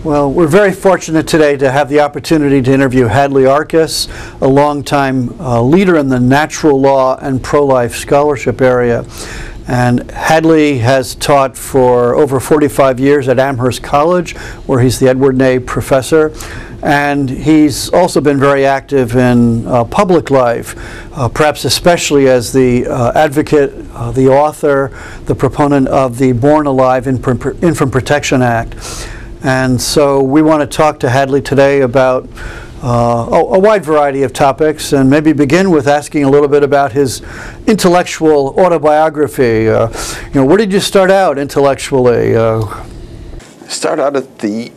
Well, we're very fortunate today to have the opportunity to interview Hadley Arkes, a longtime leader in the natural law and pro-life scholarship area. And Hadley has taught for over 45 years at Amherst College, where he's the Edward Ney Professor. And he's also been very active in public life, perhaps especially as the advocate, the author, the proponent of the Born Alive Infant Protection Act. And so we want to talk to Hadley today about a wide variety of topics, and maybe begin with asking a little bit about his intellectual autobiography. Where did you start out intellectually? Start out at the,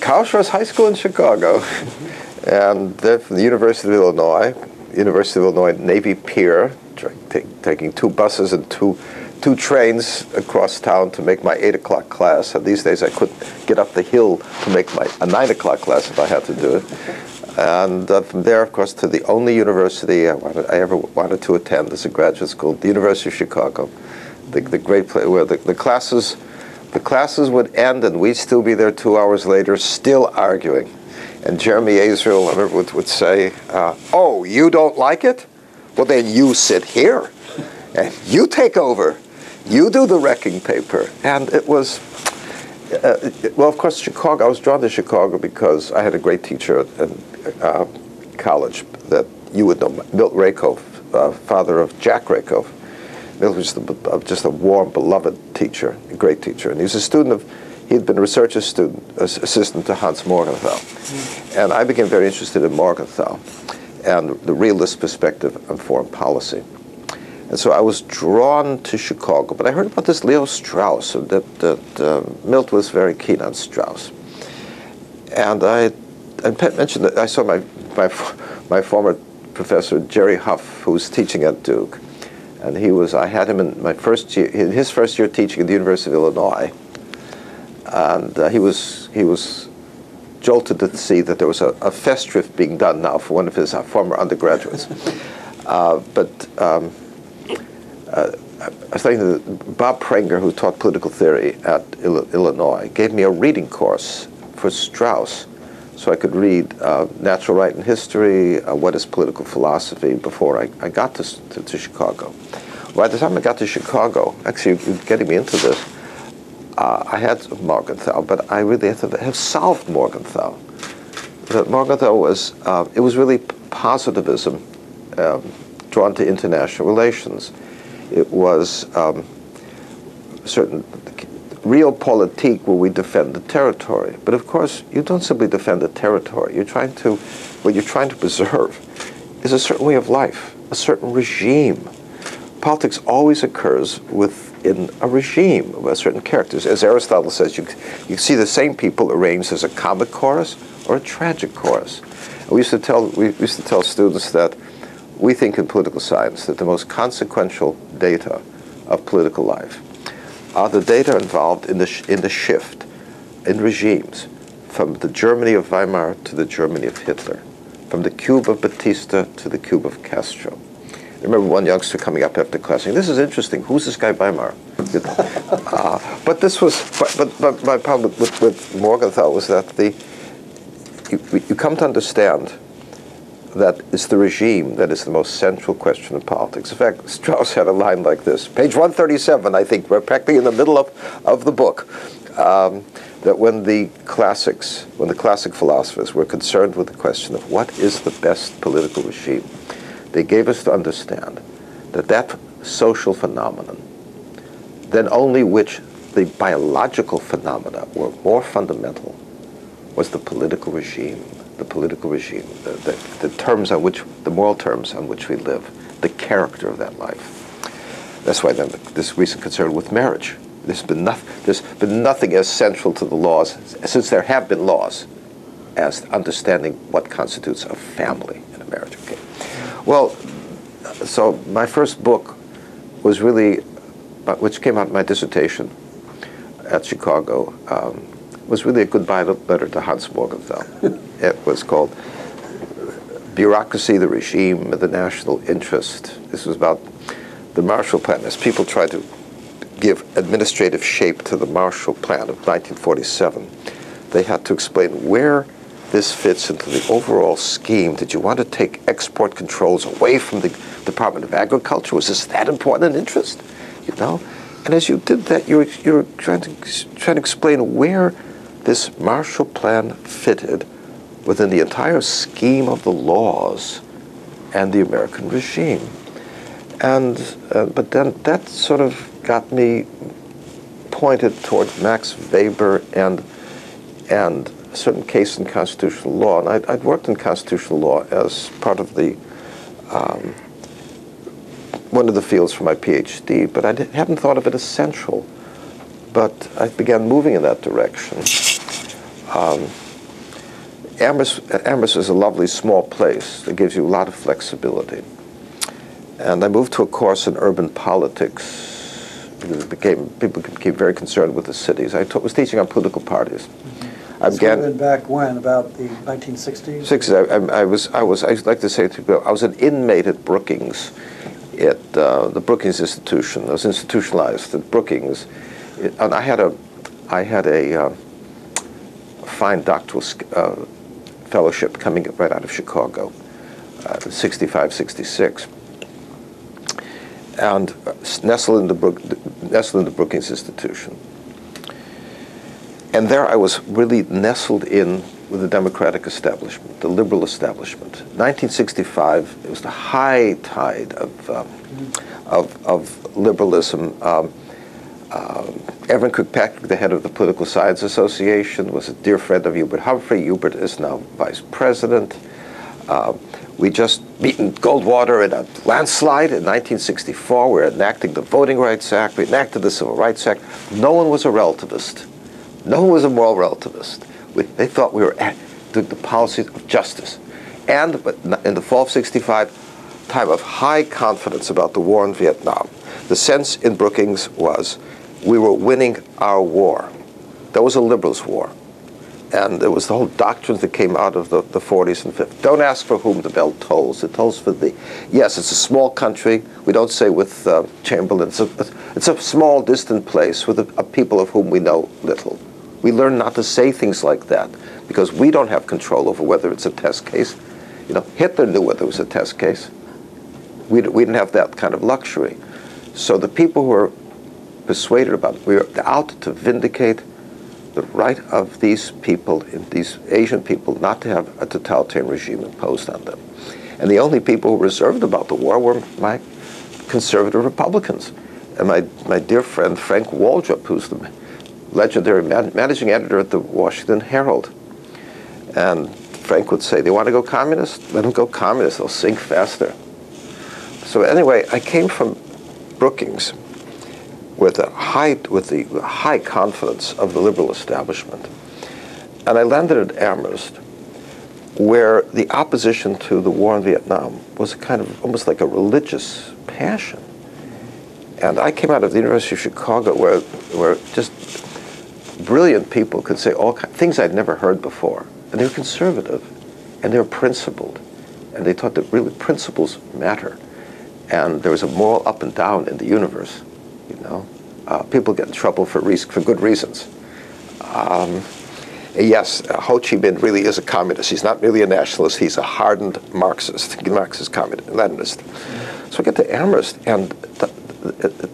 Carl Schurz High School in Chicago, and then from the University of Illinois Navy Pier, taking two buses and two trains across town to make my 8 o'clock class. And these days I couldn't get up the hill to make a 9 o'clock class if I had to do it. And from there, of course, to the only university I ever wanted to attend as a graduate school, the University of Chicago, the great place where the classes would end and we'd still be there 2 hours later, still arguing. And Jeremy Azrael, I remember, would say, "Oh, you don't like it? Well, then you sit here, and you take over. You do the wrecking paper." And it was, of course, Chicago. I was drawn to Chicago because I had a great teacher at college that you would know, Milt Rakoff, father of Jack Rakoff. Milt was just a warm, beloved teacher, a great teacher. And he was a student of, he'd been a research assistant to Hans Morgenthau. And I became very interested in Morgenthau and the realist perspective on foreign policy. And so I was drawn to Chicago, but I heard about this Leo Strauss, and that Milt was very keen on Strauss. And I mentioned that I saw my former professor, Jerry Huff, who was teaching at Duke. And I had him in his first year teaching at the University of Illinois. And he was jolted to see that there was a festschrift being done now for one of his former undergraduates. I was thinking that Bob Prenger, who taught political theory at Illinois, gave me a reading course for Strauss so I could read Natural Right and History, What is Political Philosophy, before I got to Chicago. By the time I got to Chicago, actually, you're getting me into this, I had Morgenthau, but I really had to have solved Morgenthau. But Morgenthau was, it was really positivism drawn to international relations. It was certain realpolitik where we defend the territory. But of course, you don't simply defend the territory. What you're trying to preserve is a certain way of life, a certain regime. Politics always occurs within a regime of certain characters. As Aristotle says, you see the same people arranged as a comic chorus or a tragic chorus. And we used to tell students that we think in political science that the most consequential data of political life are the data involved in the shift in regimes from the Germany of Weimar to the Germany of Hitler, from the Cuba of Batista to the Cuba of Castro. I remember one youngster coming up after class saying, "This is interesting. Who's this guy Weimar?" But my problem with Morgenthau was that you come to understand that it's the regime that is the most central question in politics. In fact, Strauss had a line like this, page 137, I think, we're practically in the middle of the book, that when the classic philosophers were concerned with the question of what is the best political regime, they gave us to understand that social phenomenon, than only which the biological phenomena were more fundamental, was the political regime. The political regime, the terms on which, the moral terms on which we live, the character of that life. That's why then this recent concern with marriage. There's been nothing as central to the laws, since there have been laws, as understanding what constitutes a family in a marriage. Okay. Well, so my first book was really, which came out in my dissertation at Chicago, was really a goodbye letter to Hans Morgenthau. It was called Bureaucracy, the Regime, the National Interest. This was about the Marshall Plan, as people tried to give administrative shape to the Marshall Plan of 1947. they had to explain where this fits into the overall scheme. Did you want to take export controls away from the Department of Agriculture? Was this that important an interest? You know, and as you did that, you were trying to explain where this Marshall Plan fitted within the entire scheme of the laws and the American regime. And but then that sort of got me pointed toward Max Weber and a certain case in constitutional law. And I'd worked in constitutional law as part of the one of the fields for my PhD, but I hadn't thought of it as central. But I began moving in that direction. Amherst is a lovely small place that gives you a lot of flexibility. And I moved to a course in urban politics because people became very concerned with the cities. I was teaching on political parties. I began back when, about the 1960s? 60s. I'd like to say to people, I was an inmate at Brookings, at the Brookings Institution. I was institutionalized at Brookings, and I had a fine doctoral fellowship coming right out of Chicago, 65, 66. And nestled in the Brookings Institution. And there I was really nestled in with the Democratic establishment, the liberal establishment. 1965, it was the high tide of liberalism. Evan Kirkpatrick, the head of the Political Science Association, was a dear friend of Hubert Humphrey. Hubert is now vice president. We just beaten Goldwater in a landslide in 1964. We're enacting the Voting Rights Act. We enacted the Civil Rights Act. No one was a relativist. No one was a moral relativist. They thought we were doing the policies of justice. But in the fall of 65, time of high confidence about the war in Vietnam, the sense in Brookings was we were winning our war. That was a liberals' war. And there was the whole doctrines that came out of the 40s and 50s. Don't ask for whom the bell tolls. It tolls for thee. Yes, it's a small country. We don't say with Chamberlain. It's a small, distant place with a people of whom we know little. We learn not to say things like that because we don't have control over whether it's a test case. You know, Hitler knew whether it was a test case. We didn't have that kind of luxury. So the people who were persuaded about it, we were out to vindicate the right of these people, these Asian people, not to have a totalitarian regime imposed on them. And the only people who were reserved about the war were my conservative Republicans. And my dear friend Frank Waldrop, who's the legendary managing editor at the Washington Herald. And Frank would say, they want to go communist? Let them go communist. They'll sink faster. So anyway, I came from Brookings with the high confidence of the liberal establishment. And I landed at Amherst, where the opposition to the war in Vietnam was a kind of almost like a religious passion. And I came out of the University of Chicago where just brilliant people could say all things I'd never heard before. And they were conservative, and they were principled. And they thought that really principles matter. And there was a moral up and down in the universe, you know. People get in trouble for good reasons. Yes, Ho Chi Minh really is a communist. He's not really a nationalist. He's a hardened Marxist, communist, Leninist. So I get to Amherst, and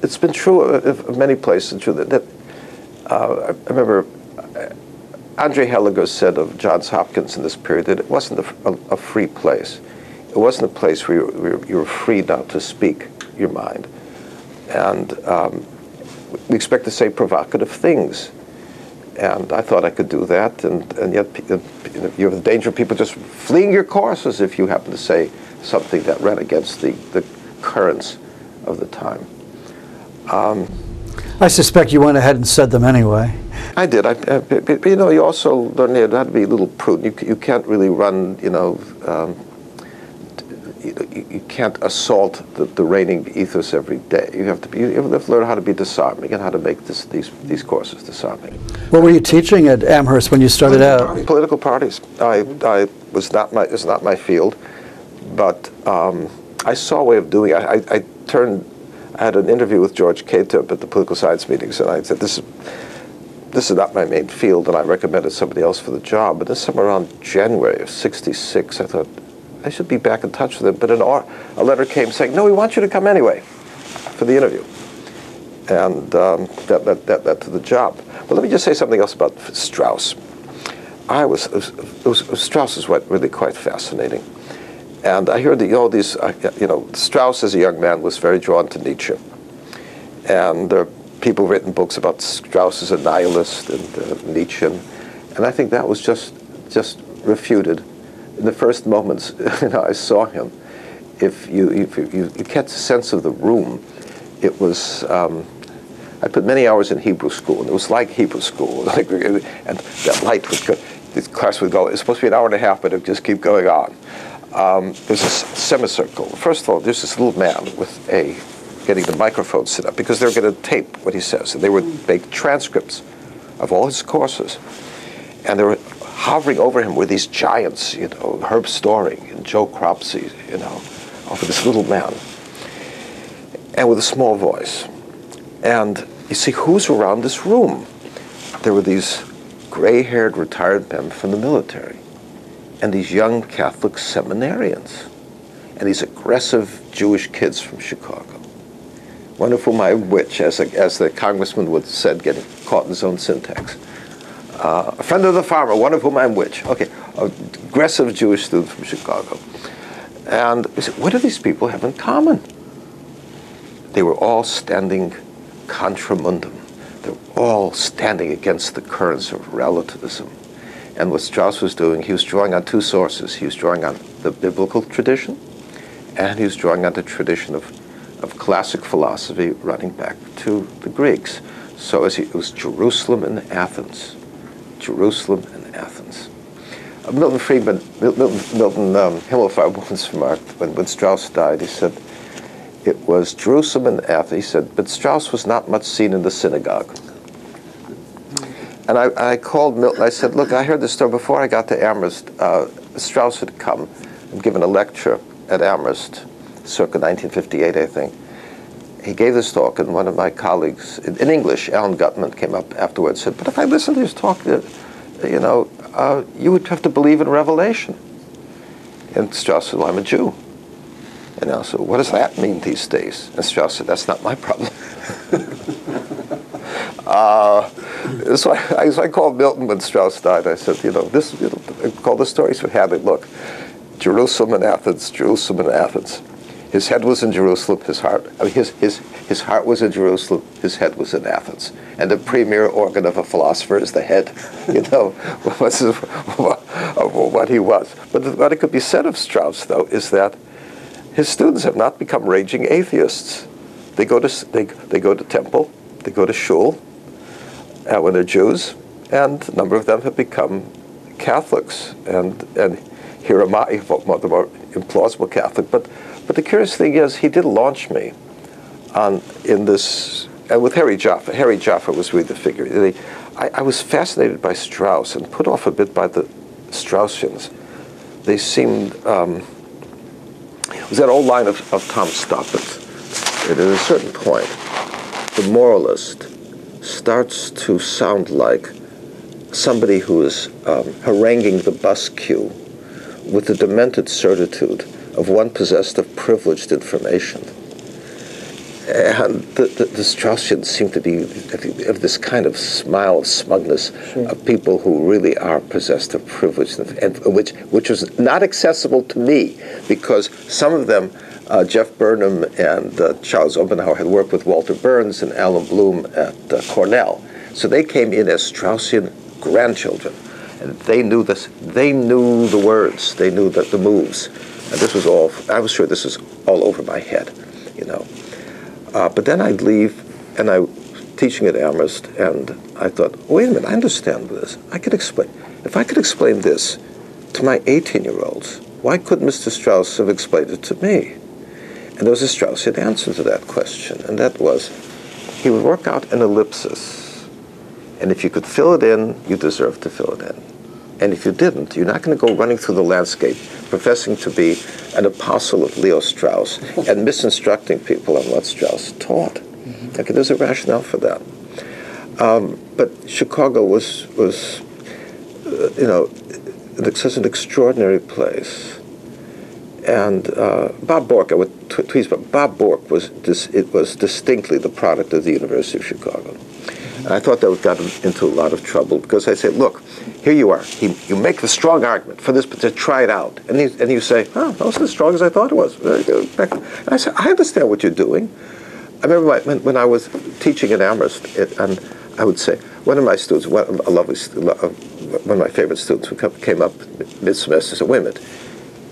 it's been true of many places. True that I remember Andre Helliger said of Johns Hopkins in this period that it wasn't a free place. It wasn't a place where you were free not to speak your mind. And we expect to say provocative things. And I thought I could do that, and yet you have the danger of people just fleeing your courses if you happen to say something that ran against the currents of the time. I suspect you went ahead and said them anyway. I did. But you know, you also learn how to be a little prudent. You can't really run, you know, you can't assault the reigning ethos every day. You have to learn how to be disarming and how to make these courses disarming. What were you teaching at Amherst when you started out? Political parties. It was not my field, but I saw a way of doing it. I had an interview with George Cato at the political science meetings, and I said, this is not my main field, and I recommended somebody else for the job. But then somewhere around January of '66, I thought, I should be back in touch with him. But a letter came saying, no, we want you to come anyway for the interview. And that led to the job. But let me just say something else about Strauss. Strauss is really quite fascinating. And I heard that, Strauss as a young man was very drawn to Nietzsche. And there are people written books about Strauss as a nihilist and Nietzsche. And I think that was just refuted. In the first moments I saw him, if you catch a sense of the room, it was, I put many hours in Hebrew school, and it was like Hebrew school. And that light would go, the class would go, it's supposed to be an hour and a half, but it would just keep going on. There's a semicircle. First of all, there's this little man with getting the microphone set up, because they're going to tape what he says. And they would make transcripts of all his courses. And they were hovering over him were these giants, Herb Storing and Joe Cropsey, over this little man. And with a small voice. And you see, who's around this room? There were these gray-haired retired men from the military, and these young Catholic seminarians, and these aggressive Jewish kids from Chicago. One of whom I'm which, as the congressman would have said, getting caught in his own syntax. A friend of the farmer, one of whom I'm which. Okay, aggressive Jewish student from Chicago. And we said, what do these people have in common? They were all standing contra mundum. They were all standing against the currents of relativism. And what Strauss was doing, he was drawing on two sources. He was drawing on the biblical tradition, and he was drawing on the tradition of classic philosophy running back to the Greeks. So it was Jerusalem and Athens. Jerusalem and Athens. Milton Himmelfarb once remarked, when Strauss died, he said, it was Jerusalem and Athens. He said, but Strauss was not much seen in the synagogue. And I called Milton. I said, look, I heard this story before I got to Amherst. Strauss had come and given a lecture at Amherst, circa 1958, I think. He gave this talk, and one of my colleagues, in English, Alan Gutman, came up afterwards and said, but if I listened to his talk, you would have to believe in Revelation. And Strauss said, well, I'm a Jew. And I said, what does that mean these days? And Strauss said, that's not my problem. So I called Milton when Strauss died. I said, I called the stories for Hadley. Look, Jerusalem and Athens, Jerusalem and Athens. His head was in Jerusalem. His heart was in Jerusalem. His head was in Athens. And the premier organ of a philosopher is the head. What he was. But what it could be said of Strauss, though, is that his students have not become raging atheists. They go to temple. They go to shul when they're Jews, and a number of them have become Catholics. And here am I, the more implausible Catholic. But the curious thing is, he did launch me in this, and with Harry Jaffa. Harry Jaffa was really the figure. I was fascinated by Strauss and put off a bit by the Straussians. They seemed, it was that old line of Tom Stoppard. At a certain point, the moralist starts to sound like somebody who is haranguing the bus queue with the demented certitude of one possessed of privileged information. And the Straussians seem to be of this kind of smile of smugness of people who really are possessed of privilege, and which was not accessible to me, because some of them, Jeff Burnham and Charles Obenauer, had worked with Walter Burns and Alan Bloom at Cornell. So they came in as Straussian grandchildren, and they knew this. They knew the words. They knew the moves. And this was all. I was sure this was all over my head, But then I'd leave, and I was teaching at Amherst, and I thought, wait a minute, I understand this. I could explain. If I could explain this to my 18-year-olds, why couldn't Mr. Strauss have explained it to me? And there was a Straussian answer to that question, and that was, he would work out an ellipsis, and if you could fill it in, you deserved to fill it in. And if you didn't, you're not going to go running through the landscape professing to be an apostle of Leo Strauss and misinstructing people on what Strauss taught. Okay, there's a rationale for that. But Chicago was you know, such an extraordinary place. And Bob Bork, I would tweet, but Bob Bork was distinctly the product of the University of Chicago. And I thought that would got him into a lot of trouble, because I said, look, here you are. You make the strong argument for this, but to try it out. And you say, oh, that wasn't as strong as I thought it was. And I said, I understand what you're doing. I remember when I was teaching at Amherst, and I would say, one of my students, one of my favorite students who came up mid-semester said, wait a minute,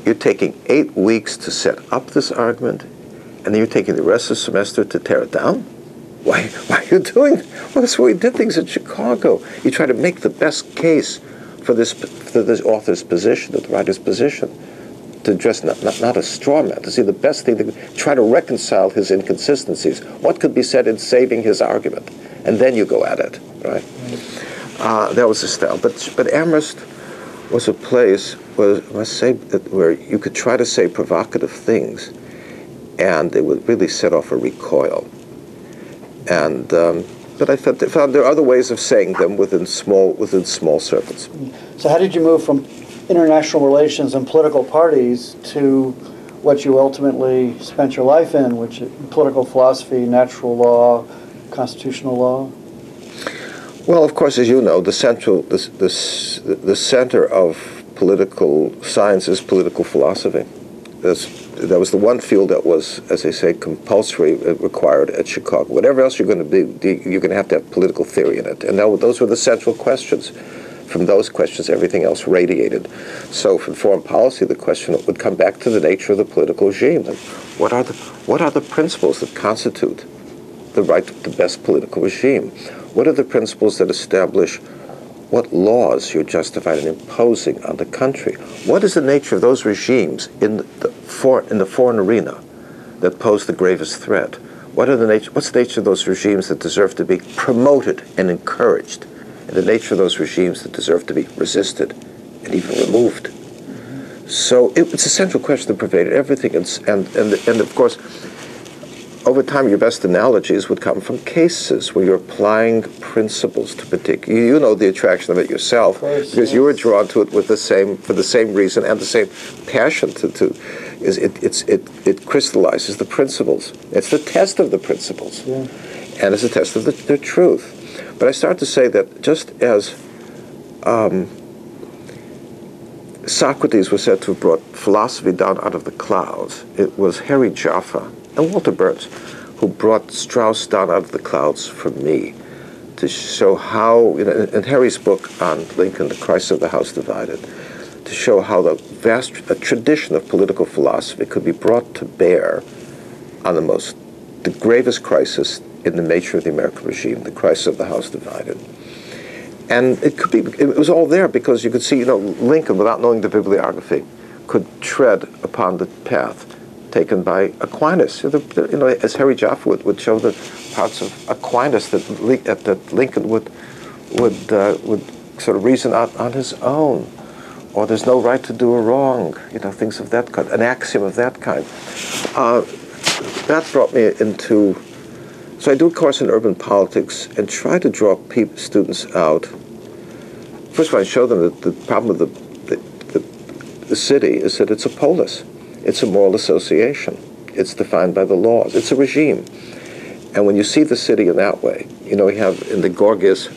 you're taking 8 weeks to set up this argument, and then you're taking the rest of the semester to tear it down? Why are you doing that? Well, that's why we did things in Chicago. You try to make the best case for this author's position, the writer's position, to address not a straw man, to see the best thing, to try to reconcile his inconsistencies. What could be said in saving his argument? And then you go at it, right? That was the style. But Amherst was a place where, I must say, where you could try to say provocative things, and it would really set off a recoil. And but I found there are other ways of saying them within small circles. So how did you move from international relations and political parties to what you ultimately spent your life in, which is political philosophy, natural law, constitutional law? Well, of course, as you know, the center of political science is political philosophy. That was the one field that was, as they say, compulsory, required at Chicago. Whatever else you're going to do, you're going to have political theory in it. And those were the central questions. From those questions, everything else radiated. So from foreign policy, the question would come back to the nature of the political regime. Like, what are the principles that constitute the best political regime? What are the principles that establish what laws you're justified in imposing on the country? What is the nature of those regimes in the foreign arena that pose the gravest threat? What's the nature of those regimes that deserve to be promoted and encouraged, and the nature of those regimes that deserve to be resisted and even removed? So it's a central question that pervaded everything, and of course, over time, your best analogies would come from cases where you're applying principles to particular. You know the attraction of it yourself, because you were drawn to it for the same reason and the same passion. It crystallizes the principles. It's the test of the principles, and it's a test of their truth. But I start to say that just as Socrates was said to have brought philosophy down out of the clouds, it was Harry Jaffa and Walter Burns who brought Strauss down out of the clouds for me, to show how, in Harry's book on Lincoln, The Crisis of the House Divided, to show how the vast tradition of political philosophy could be brought to bear on the gravest crisis in the nature of the American regime, the crisis of the House Divided. And it was all there because you could see, Lincoln, without knowing the bibliography, could tread upon the path taken by Aquinas. As Harry Jaffa would show the parts of Aquinas that Lincoln would sort of reason out on his own, or there's no right to do or wrong, things of that kind, an axiom of that kind. That brought me into. So I do a course in urban politics and try to draw students out. First of all, I show them that the problem of the city is that it's a polis. It's a moral association. It's defined by the laws. It's a regime. And when you see the city in that way, we have in the Gorgias,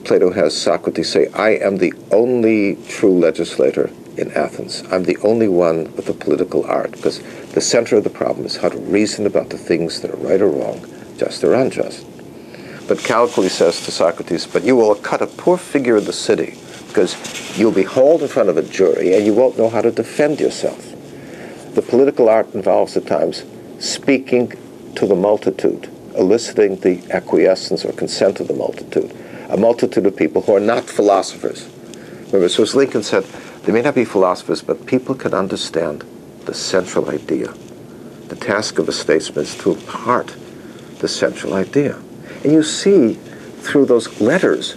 Plato has Socrates say, I am the only true legislator in Athens. I'm the only one with the political art, because the center of the problem is how to reason about the things that are right or wrong, just or unjust. But Callicles says to Socrates, but you will cut a poor figure in the city, because you'll be hauled in front of a jury and you won't know how to defend yourself. The political art involves at times speaking to the multitude, eliciting the acquiescence or consent of the multitude, a multitude of people who are not philosophers. Remember, so as Lincoln said, they may not be philosophers, but people can understand the central idea. The task of a statesman is to impart the central idea. And you see through those letters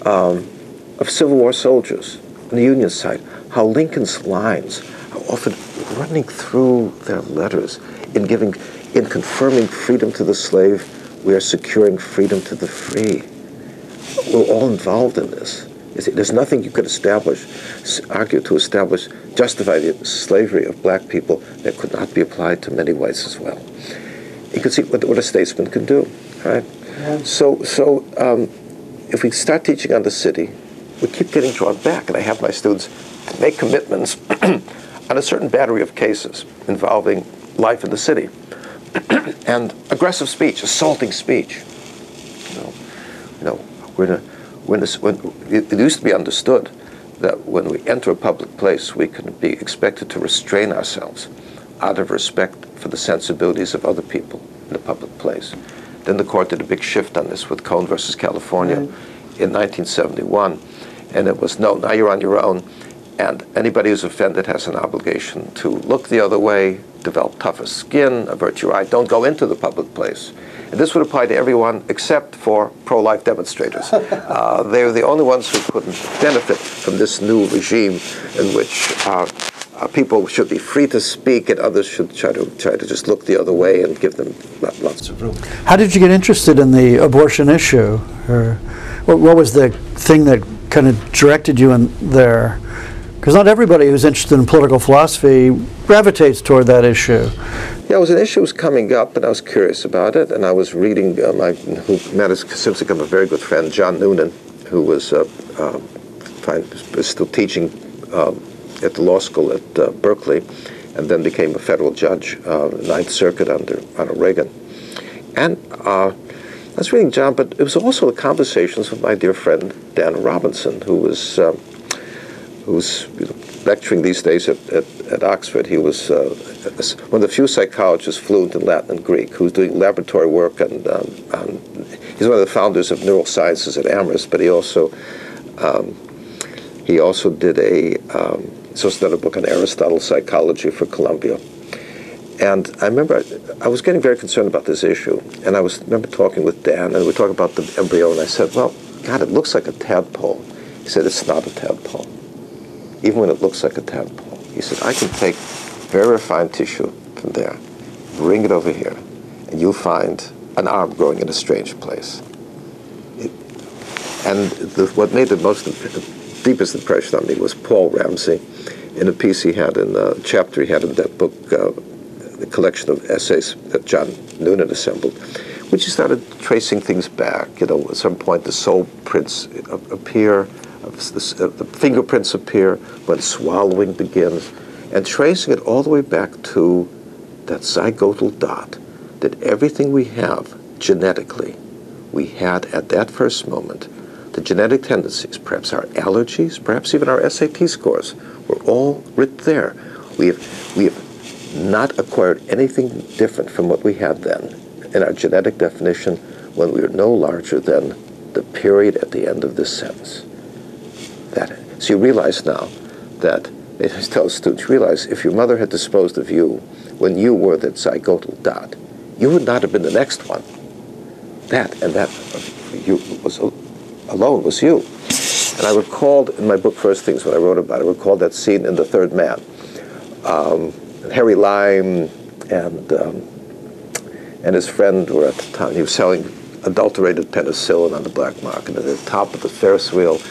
of Civil War soldiers on the Union side, how Lincoln's lines are often running through their letters in confirming freedom to the slave We are securing freedom to the free. We're all involved in this. There's nothing you could argue to establish, justify the slavery of black people that could not be applied to many whites as well. You can see what a statesman can do, right? Yeah. So if we start teaching on the city, we keep getting drawn back, and I have my students make commitments on a certain battery of cases involving life in the city and aggressive speech, assaulting speech. It used to be understood that when we enter a public place, we can be expected to restrain ourselves out of respect for the sensibilities of other people in the public place. Then the court did a big shift on this with Cone versus California in 1971, and it was, no, now you're on your own, and anybody who's offended has an obligation to look the other way, develop tougher skin, avert your eye, don't go into the public place. And this would apply to everyone except for pro-life demonstrators. They're the only ones who couldn't benefit from this new regime in which people should be free to speak and others should try to just look the other way and give them lots of room. How did you get interested in the abortion issue? Or what was the thing that kind of directed you in there? Because not everybody who's interested in political philosophy gravitates toward that issue. Yeah, it was an issue that was coming up, and I was curious about it, and I was reading, who has since become a very good friend, John Noonan, who was still teaching at the law school at Berkeley, and then became a federal judge, Ninth Circuit under Reagan. And I was reading John, but it was also the conversations with my dear friend Dan Robinson, who's lecturing these days at Oxford. He was one of the few psychologists fluent in Latin and Greek, who's doing laboratory work, and he's one of the founders of neurosciences at Amherst. But he also did done a book on Aristotle's psychology for Columbia. And I remember I was getting very concerned about this issue, and I remember talking with Dan, and we were talking about the embryo, and I said, well, God, it looks like a tadpole. He said, it's not a tadpole. Even when it looks like a tadpole. He said, I can take very refined tissue from there, bring it over here, and you'll find an arm growing in a strange place. What made the deepest impression on me was Paul Ramsey, in a piece he had in a chapter he had in that book, the collection of essays that John Noonan assembled, which he started tracing things back. At some point the sole prints appear, the fingerprints appear when swallowing begins, and tracing it all the way back to that zygotal dot, that everything we have genetically, we had at that first moment. The genetic tendencies, perhaps our allergies, perhaps even our SAT scores, were all writ there. We have not acquired anything different from what we had then in our genetic definition when we were no larger than the period at the end of this sentence. So you realize now that, I tell students, you realize if your mother had disposed of you when you were that zygotal dot, you would not have been the next one. That you alone was you. And I recalled in my book First Things, when I wrote about it, I recalled that scene in The Third Man. Harry Lime and his friend were at the time, he was selling adulterated penicillin on the black market at the top of the Ferris wheel.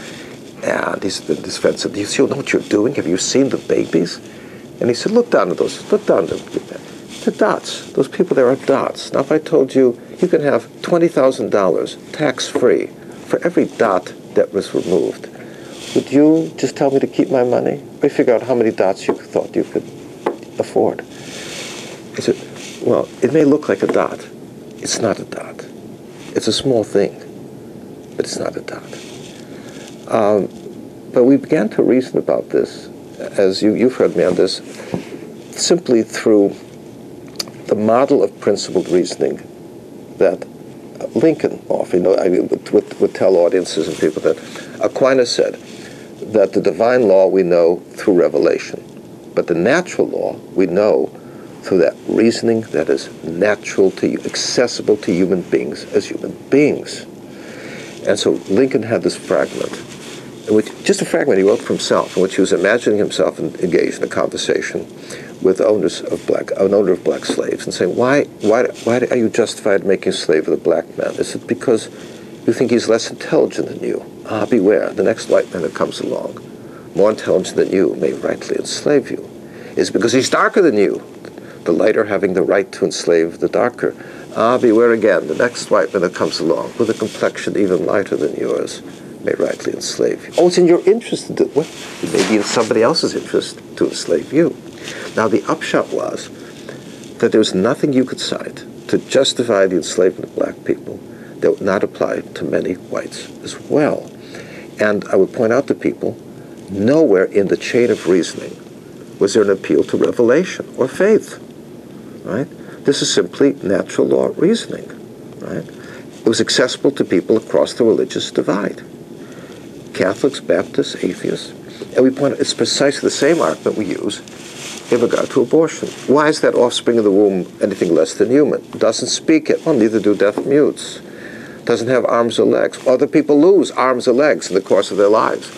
And his friend said, do you know what you're doing? Have you seen the babies? And he said, look down at those, look down at them. They're dots. Those people there are dots. Now if I told you you can have $20,000 tax-free for every dot that was removed, would you just tell me to keep my money? Or figure out how many dots you thought you could afford? He said, well, it may look like a dot. It's not a dot. It's a small thing, but it's not a dot. But we began to reason about this, as you've heard me on this, simply through the model of principled reasoning that Lincoln often, would tell audiences and people that Aquinas said that the divine law we know through revelation, but the natural law we know through that reasoning that is natural to you, accessible to human beings as human beings. And so Lincoln had this fragment, just a fragment he wrote for himself, in which he was imagining himself engaged in a conversation with an owner of black slaves and saying, why are you justified making a slave of the black man? Is it because you think he's less intelligent than you? Ah, beware, the next white man that comes along, more intelligent than you, may rightly enslave you. Is it because he's darker than you, the lighter having the right to enslave the darker? Ah, beware again, the next white man that comes along, with a complexion even lighter than yours, may rightly enslave you. Oh, it's in your interest to do it. Well, it may be in somebody else's interest to enslave you. Now, the upshot was that there was nothing you could cite to justify the enslavement of black people that would not apply to many whites as well. And I would point out to people, nowhere in the chain of reasoning was there an appeal to revelation or faith, right? This is simply natural law reasoning, right? It was accessible to people across the religious divide. Catholics, Baptists, atheists. And we point out it's precisely the same argument we use in regard to abortion. Why is that offspring of the womb anything less than human? Doesn't speak it. Well, neither do deaf mutes. Doesn't have arms or legs. Other people lose arms or legs in the course of their lives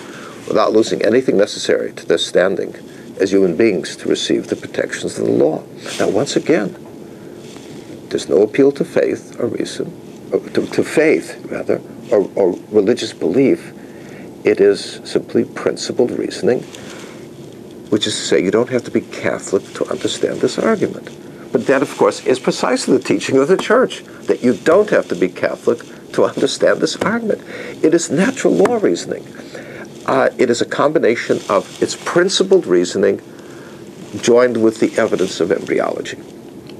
without losing anything necessary to their standing as human beings to receive the protections of the law. Now, once again, there's no appeal to faith or reason, or to faith, rather, or religious belief. It is simply principled reasoning, which is to say you don't have to be Catholic to understand this argument. But that, of course, is precisely the teaching of the Church, that you don't have to be Catholic to understand this argument. It is natural law reasoning. It is a combination of its principled reasoning joined with the evidence of embryology.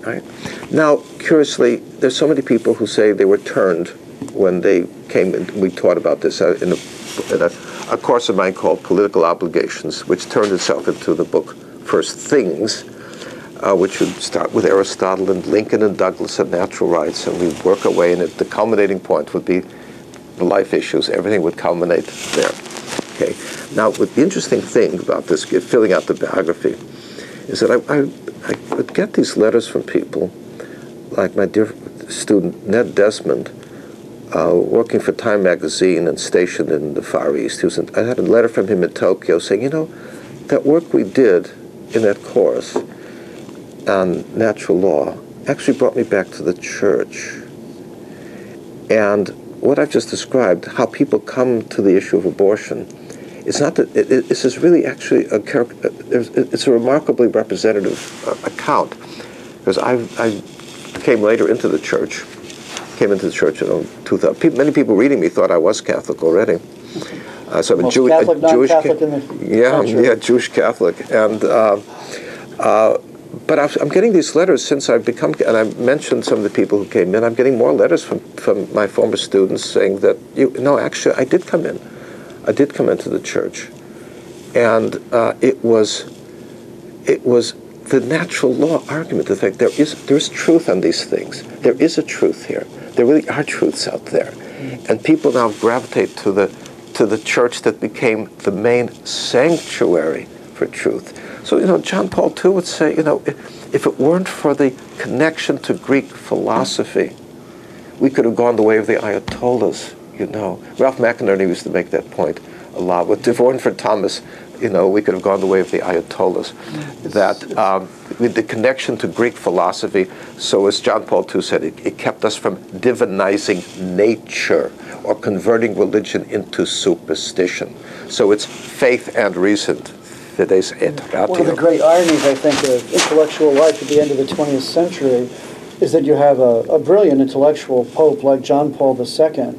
Right? Now, curiously, there's so many people who say they were turned when they came, and we taught about this in a course of mine called Political Obligations, which turned itself into the book First Things, which would start with Aristotle and Lincoln and Douglas and natural rights, and we'd work our way, and the culminating point would be the life issues. Everything would culminate there. Okay. Now, the interesting thing about this, filling out the biography, is that I would get these letters from people, like my dear student Ned Desmond, working for Time magazine and stationed in the Far East. I had a letter from him in Tokyo saying, you know, that work we did in that course on natural law actually brought me back to the church. And what I've just described, how people come to the issue of abortion, it's not that this is really actually it's a remarkably representative account, because I came later into the church. Came into the church in 2000. Many people reading me thought I was Catholic already. So I'm a Catholic, Jewish, non-Catholic in the country. Jewish Catholic, and but I'm getting these letters since I've become. And I mentioned some of the people who came in. I'm getting more letters from my former students saying that actually I did come in. I did come into the church, and it was the natural law argument. The fact there is truth on these things. There is a truth here. There really are truths out there, and people now gravitate to the church that became the main sanctuary for truth. So John Paul II would say, if it weren't for the connection to Greek philosophy, we could have gone the way of the Ayatollahs. Ralph McInerney used to make that point a lot. If it weren't for Thomas, we could have gone the way of the Ayatollahs. That with the connection to Greek philosophy, so as John Paul II said, it kept us from divinizing nature or converting religion into superstition. So it's faith and reason. Fides et ratio. One of the great ironies, I think, of intellectual life at the end of the 20th century is that you have a brilliant intellectual pope like John Paul II,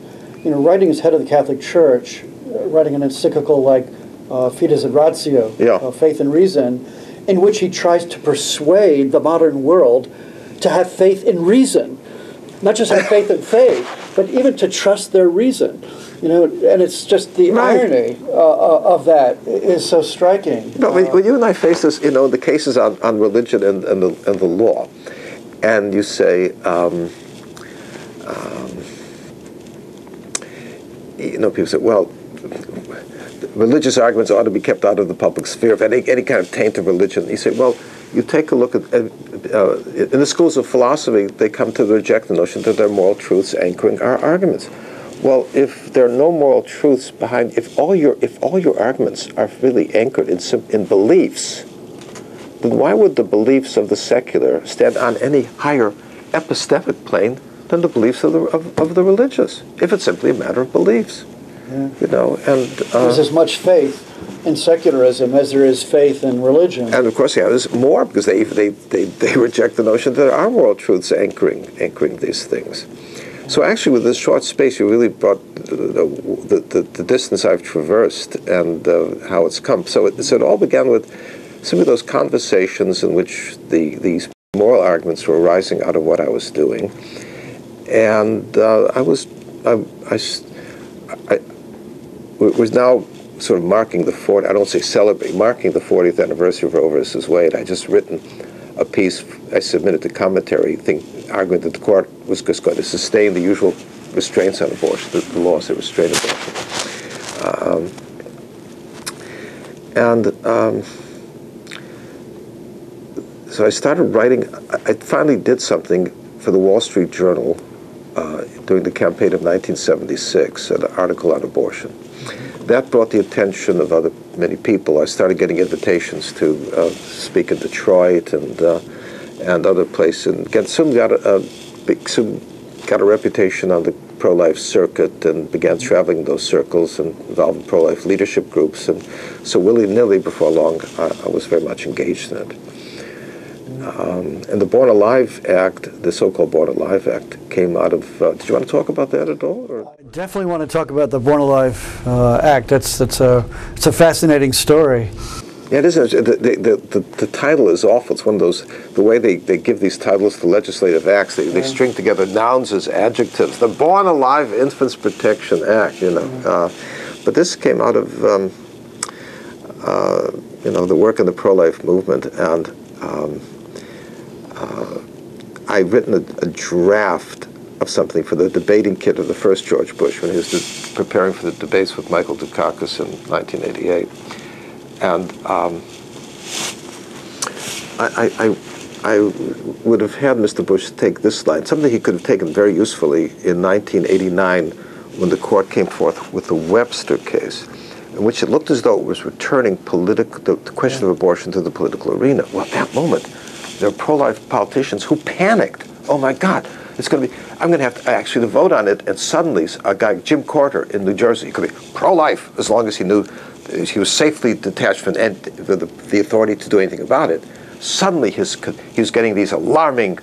writing as head of the Catholic Church, writing an encyclical like Fides et Ratio, Faith and Reason, in which he tries to persuade the modern world to have faith in reason. Not just have faith in faith, but even to trust their reason. And it's just the irony of that is so striking. When you and I face this, the cases on religion and the law, and you say, people say, well, religious arguments ought to be kept out of the public sphere of any kind of taint of religion. You say, well, you take a look at, in the schools of philosophy, they come to reject the notion that there are moral truths anchoring our arguments. Well, if there are no moral truths behind, if all your arguments are really anchored in beliefs, then why would the beliefs of the secular stand on any higher epistemic plane than the beliefs of the religious, if it's simply a matter of beliefs? Yeah. You know, and there's as much faith in secularism as there is faith in religion. And of course, yeah, there's more, because they reject the notion that there are moral truths anchoring these things. So actually, with this short space, you really brought the distance I've traversed and how it's come. So it all began with some of those conversations in which these moral arguments were arising out of what I was doing, and I was now sort of marking the 40th, I don't say celebrating, marking the 40th anniversary of Roe versus Wade. I just written a piece I submitted to commentary, arguing that the court was just going to sustain the usual restraints on abortion, the laws that restrain abortion. So I started writing. I finally did something for the Wall Street Journal during the campaign of 1976, an article on abortion. That brought the attention of many people. I started getting invitations to speak in Detroit and other places, and soon got a reputation on the pro-life circuit, and began traveling in those circles and involved in pro-life leadership groups. And so willy-nilly, before long, I was very much engaged in it. And the Born Alive Act, the so-called Born Alive Act, came out of. Did you want to talk about that at all? Or? I definitely want to talk about the Born Alive Act. It's a fascinating story. Yeah, it is. The title is awful. It's one of those. The way they give these titles to legislative acts, they string together nouns as adjectives. The Born Alive Infants Protection Act. You know, but this came out of the work in the pro-life movement, and. I've written a draft of something for the debating kit of the first George Bush when he was preparing for the debates with Michael Dukakis in 1988. And I would have had Mr. Bush take this line, something he could have taken very usefully in 1989 when the court came forth with the Webster case, in which it looked as though it was returning the question of abortion to the political arena. Well, at that moment, there were pro-life politicians who panicked. Oh my God, I'm going to have to actually vote on it. And suddenly, a guy, Jim Carter in New Jersey, could be pro-life as long as he knew he was safely detached from the authority to do anything about it. Suddenly, he was getting these alarming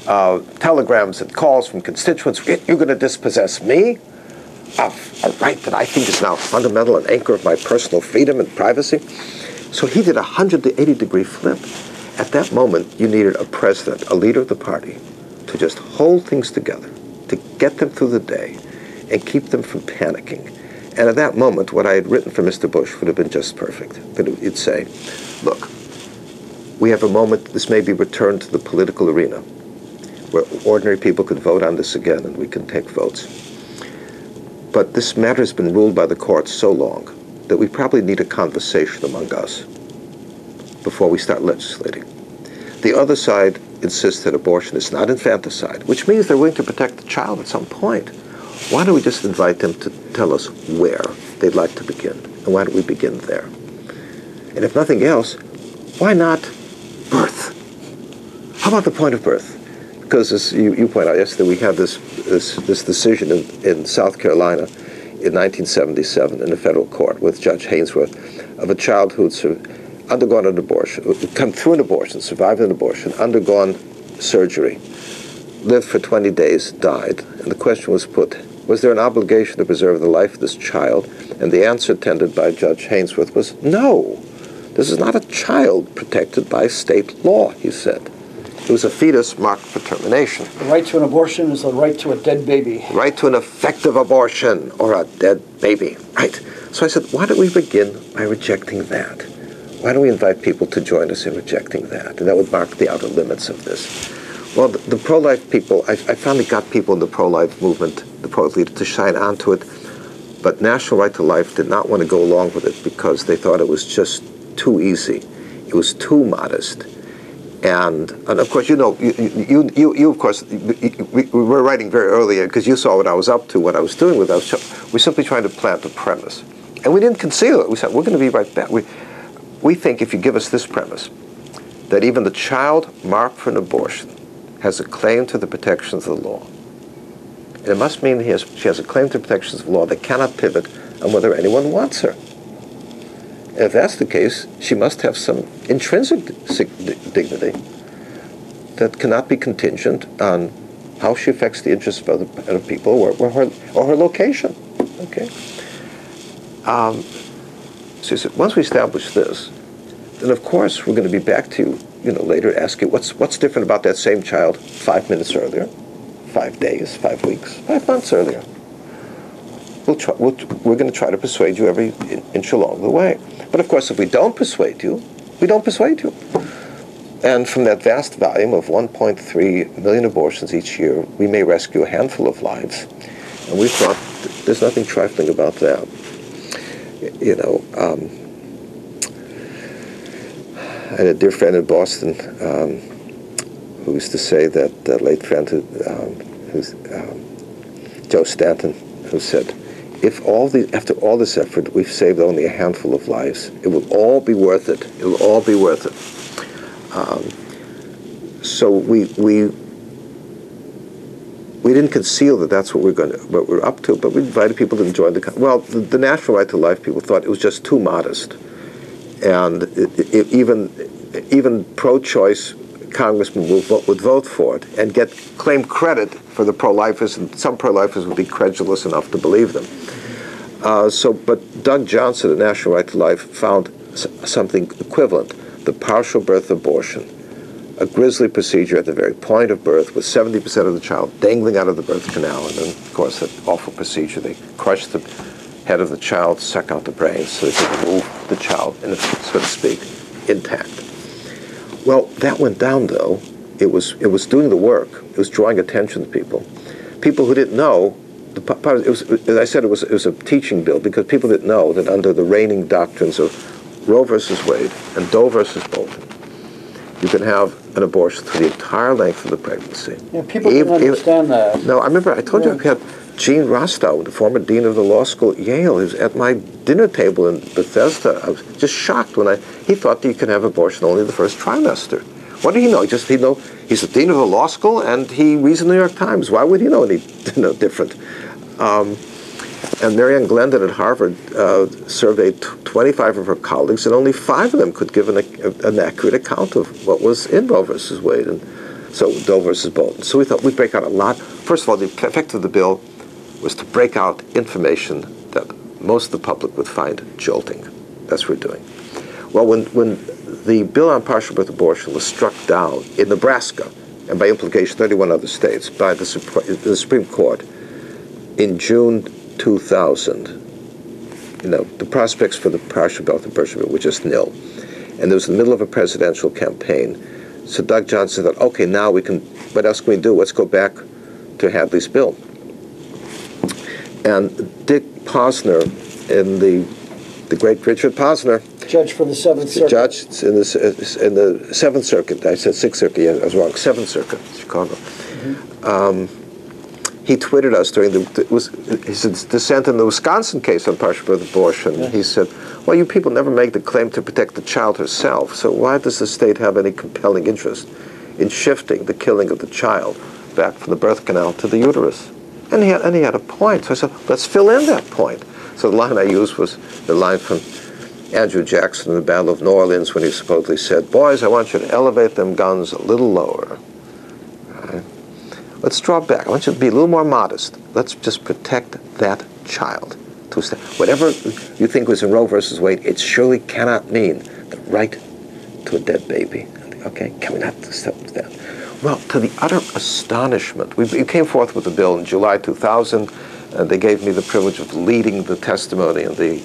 telegrams and calls from constituents. You're going to dispossess me? A right that I think is now fundamental and anchor of my personal freedom and privacy. So he did a 180-degree flip. At that moment, you needed a president, a leader of the party, to just hold things together, to get them through the day, and keep them from panicking. And at that moment, what I had written for Mr. Bush would have been just perfect. It'd say, look, we have a moment, this may be returned to the political arena, where ordinary people could vote on this again, and we can take votes. But this matter has been ruled by the courts so long that we probably need a conversation among us before we start legislating. The other side insists that abortion is not infanticide, which means they're willing to protect the child at some point. Why don't we just invite them to tell us where they'd like to begin, and why don't we begin there? And if nothing else, why not birth? How about the point of birth? Because as you point out yesterday, we have this decision in South Carolina in 1977 in a federal court with Judge Hainsworth of a child who'd undergone an abortion, come through an abortion, survived an abortion, undergone surgery, lived for 20 days, died. And the question was put, was there an obligation to preserve the life of this child? And the answer tendered by Judge Hainsworth was, no. This is not a child protected by state law, he said. It was a fetus marked for termination. The right to an abortion is the right to a dead baby. Right to an effective abortion or a dead baby, right? So I said, why don't we begin by rejecting that? Why don't we invite people to join us in rejecting that? And that would mark the outer limits of this. Well, the pro-life people, I finally got people in the pro-life movement, the pro-life leader, to shine onto it. But National Right to Life did not want to go along with it because they thought it was just too easy. It was too modest. And of course, you know, you of course, we were writing very early because you saw what I was up to, what I was doing with us. We're simply trying to plant a premise. And we didn't conceal it. We said, we're going to be right back. We think if you give us this premise, that even the child marked for an abortion has a claim to the protections of the law. And it must mean she has a claim to the protections of the law that cannot pivot on whether anyone wants her. And if that's the case, she must have some intrinsic dignity that cannot be contingent on how she affects the interests of other people or her location. Okay. So once we establish this, then of course we're going to be back to later asking what's different about that same child 5 minutes earlier, 5 days, 5 weeks, 5 months earlier. We're going to try to persuade you every inch along the way. But of course, if we don't persuade you, we don't persuade you. And from that vast volume of 1.3 million abortions each year, we may rescue a handful of lives. And we thought there's nothing trifling about that. I had a dear friend in Boston who used to say that late friend who's Joe Stanton, who said, after all this effort, we've saved only a handful of lives. It will all be worth it. It will all be worth it. So we didn't conceal that that's what we're up to, but we invited people to join the natural right to life people thought it was just too modest, and even pro-choice congressmen would vote for it and claim credit for the pro-lifers, and some pro-lifers would be credulous enough to believe them. But Doug Johnson, the National Right to Life, found something equivalent: the partial birth abortion, a grisly procedure at the very point of birth, with 70% of the child dangling out of the birth canal, and then, of course, that awful procedure. They crush the head of the child, suck out the brains, so they can remove the child, so to speak, intact. Well, that went down, though. It was doing the work. It was drawing attention to people who didn't know. As I said, it was a teaching bill because people didn't know that under the reigning doctrines of Roe versus Wade and Doe versus Bolton, you can have an abortion for the entire length of the pregnancy. Yeah, people didn't understand that. No, I remember I told you I had Gene Rostow, the former dean of the law school at Yale. He was at my dinner table in Bethesda. I was just shocked when he thought that you can have abortion only the first trimester. What did he know? He's the dean of the law school and he reads the New York Times. Why would he know any different? And Marianne Glendon at Harvard surveyed 25 of her colleagues, and only 5 of them could give an accurate account of what was in Roe versus Wade, and so Doe versus Bolton. So we thought we'd break out a lot. First of all, the effect of the bill was to break out information that most of the public would find jolting. That's what we're doing. Well, when the bill on partial birth abortion was struck down in Nebraska, and by implication 31 other states, by the Supreme Court in June 2000, the prospects for the partial birth abortion were just nil. And it was in the middle of a presidential campaign. So Doug Johnson thought, okay, now what else can we do? Let's go back to Hadley's bill. And Dick Posner, the great Richard Posner, judge for the Seventh Circuit. Judge in the Seventh Circuit. I said Sixth Circuit. Yeah, I was wrong. Seventh Circuit, Chicago. Mm-hmm. He tweeted us during his dissent in the Wisconsin case on partial birth abortion. Yeah. He said, well, you people never make the claim to protect the child herself, so why does the state have any compelling interest in shifting the killing of the child back from the birth canal to the uterus? And he had a point. So I said, let's fill in that point. So the line I used was the line from Andrew Jackson in the Battle of New Orleans when he supposedly said, boys, I want you to elevate them guns a little lower. Right? Let's draw back. I want you to be a little more modest. Let's just protect that child. Whatever you think was in Roe versus Wade, it surely cannot mean the right to a dead baby. Okay? Can we not step that? Well, to the utter astonishment, we came forth with the bill in July 2000, and they gave me the privilege of leading the testimony in the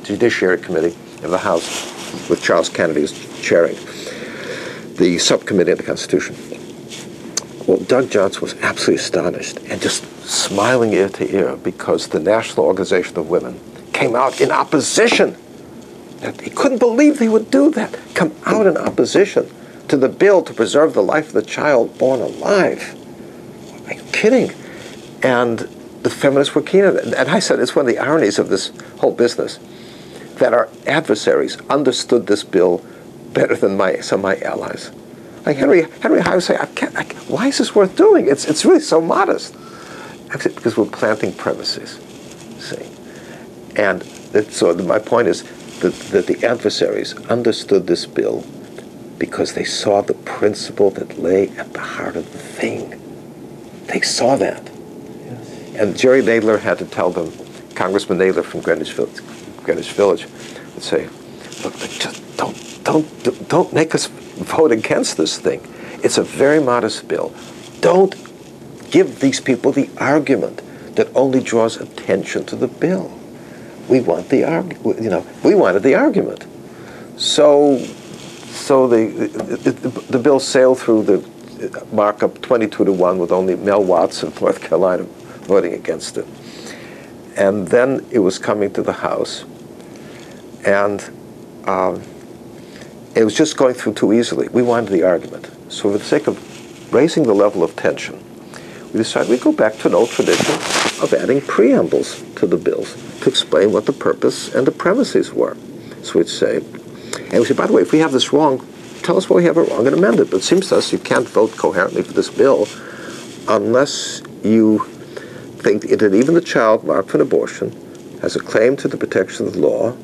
Judiciary Committee of the House, with Charles Kennedy as chairing the subcommittee of the Constitution. Well, Doug Johnson was absolutely astonished and just smiling ear to ear because the National Organization of Women came out in opposition. He couldn't believe they would do that, come out in opposition to the bill to preserve the life of the child born alive. Are you kidding? And the feminists were keen on it. And I said, it's one of the ironies of this whole business that our adversaries understood this bill better than some of my allies. Like Henry I would say, why is this worth doing? It's really so modest. I said, because we're planting premises, see. And so my point is that the adversaries understood this bill because they saw the principle that lay at the heart of the thing. They saw that. Yes. And Jerry Nadler had to tell them, Congressman Nadler from Greenwich Village would say, look, just don't make us vote against this thing. It's a very modest bill. Don't give these people the argument that only draws attention to the bill. We want the we wanted the argument. So the bill sailed through the markup 22-1 with only Mel Watts of North Carolina voting against it. And then it was coming to the House, and it was just going through too easily. We wanted the argument. So for the sake of raising the level of tension, we decided we'd go back to an old tradition of adding preambles to the bills to explain what the purpose and the premises were. So we'd say, and we said, by the way, if we have this wrong, tell us why we have it wrong and amend it. But it seems to us you can't vote coherently for this bill unless you think that even the child marked for an abortion has a claim to the protection of the law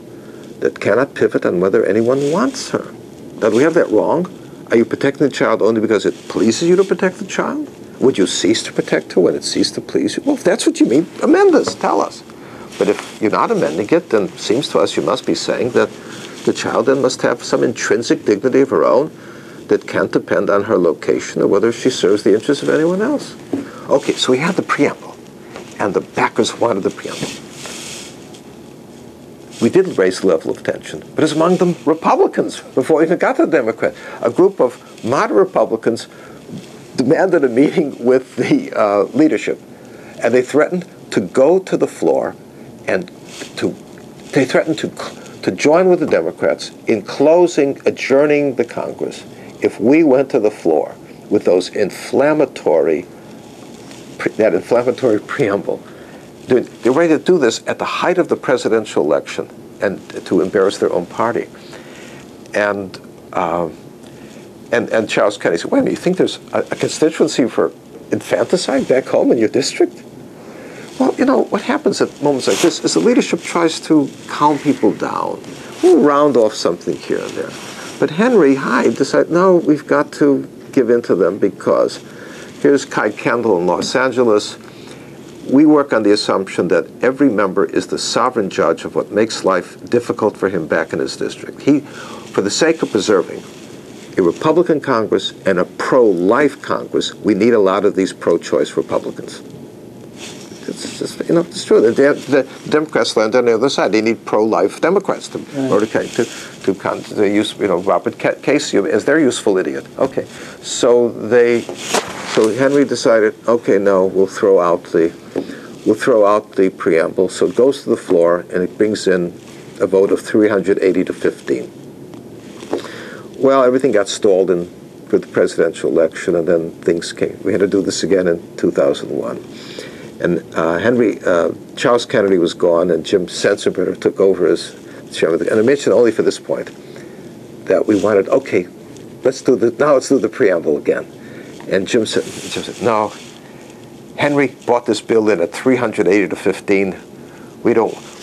that cannot pivot on whether anyone wants her. Now, do we have that wrong? Are you protecting the child only because it pleases you to protect the child? Would you cease to protect her when it ceased to please you? Well, if that's what you mean, amend this, tell us. But if you're not amending it, then it seems to us you must be saying that the child then must have some intrinsic dignity of her own that can't depend on her location or whether she serves the interests of anyone else. Okay, so we had the preamble, and the backers wanted the preamble. We did raise the level of tension, but it was among them Republicans before we even got to the Democrats. A group of moderate Republicans demanded a meeting with the leadership, and they threatened to go to the floor and they threatened to join with the Democrats in adjourning the Congress if we went to the floor with that inflammatory preamble. They're ready to do this at the height of the presidential election and to embarrass their own party. And Charles Kennedy said, wait a minute, you think there's a constituency for infanticide back home in your district? Well, you know, what happens at moments like this is the leadership tries to calm people down. We'll round off something here and there. But Henry Hyde decided, no, we've got to give in to them because here's Kai Kendall in Los Angeles. We work on the assumption that every member is the sovereign judge of what makes life difficult for him back in his district. For the sake of preserving a Republican Congress and a pro-life Congress, we need a lot of these pro-choice Republicans. It's just, it's true. The Democrats land on the other side. They need pro-life Democrats to use, Robert Casey as their useful idiot. Okay, so Henry decided, okay, no, we'll throw out the preamble. So it goes to the floor and it brings in a vote of 380 to 15. Well, everything got stalled for the presidential election, and then things came. We had to do this again in 2001. And Charles Kennedy was gone, and Jim Sensenbrenner took over as chairman. And I mentioned only for this point that we wanted, okay, let's do the preamble again. And Jim said, no, Henry brought this bill in at 380 to 15. We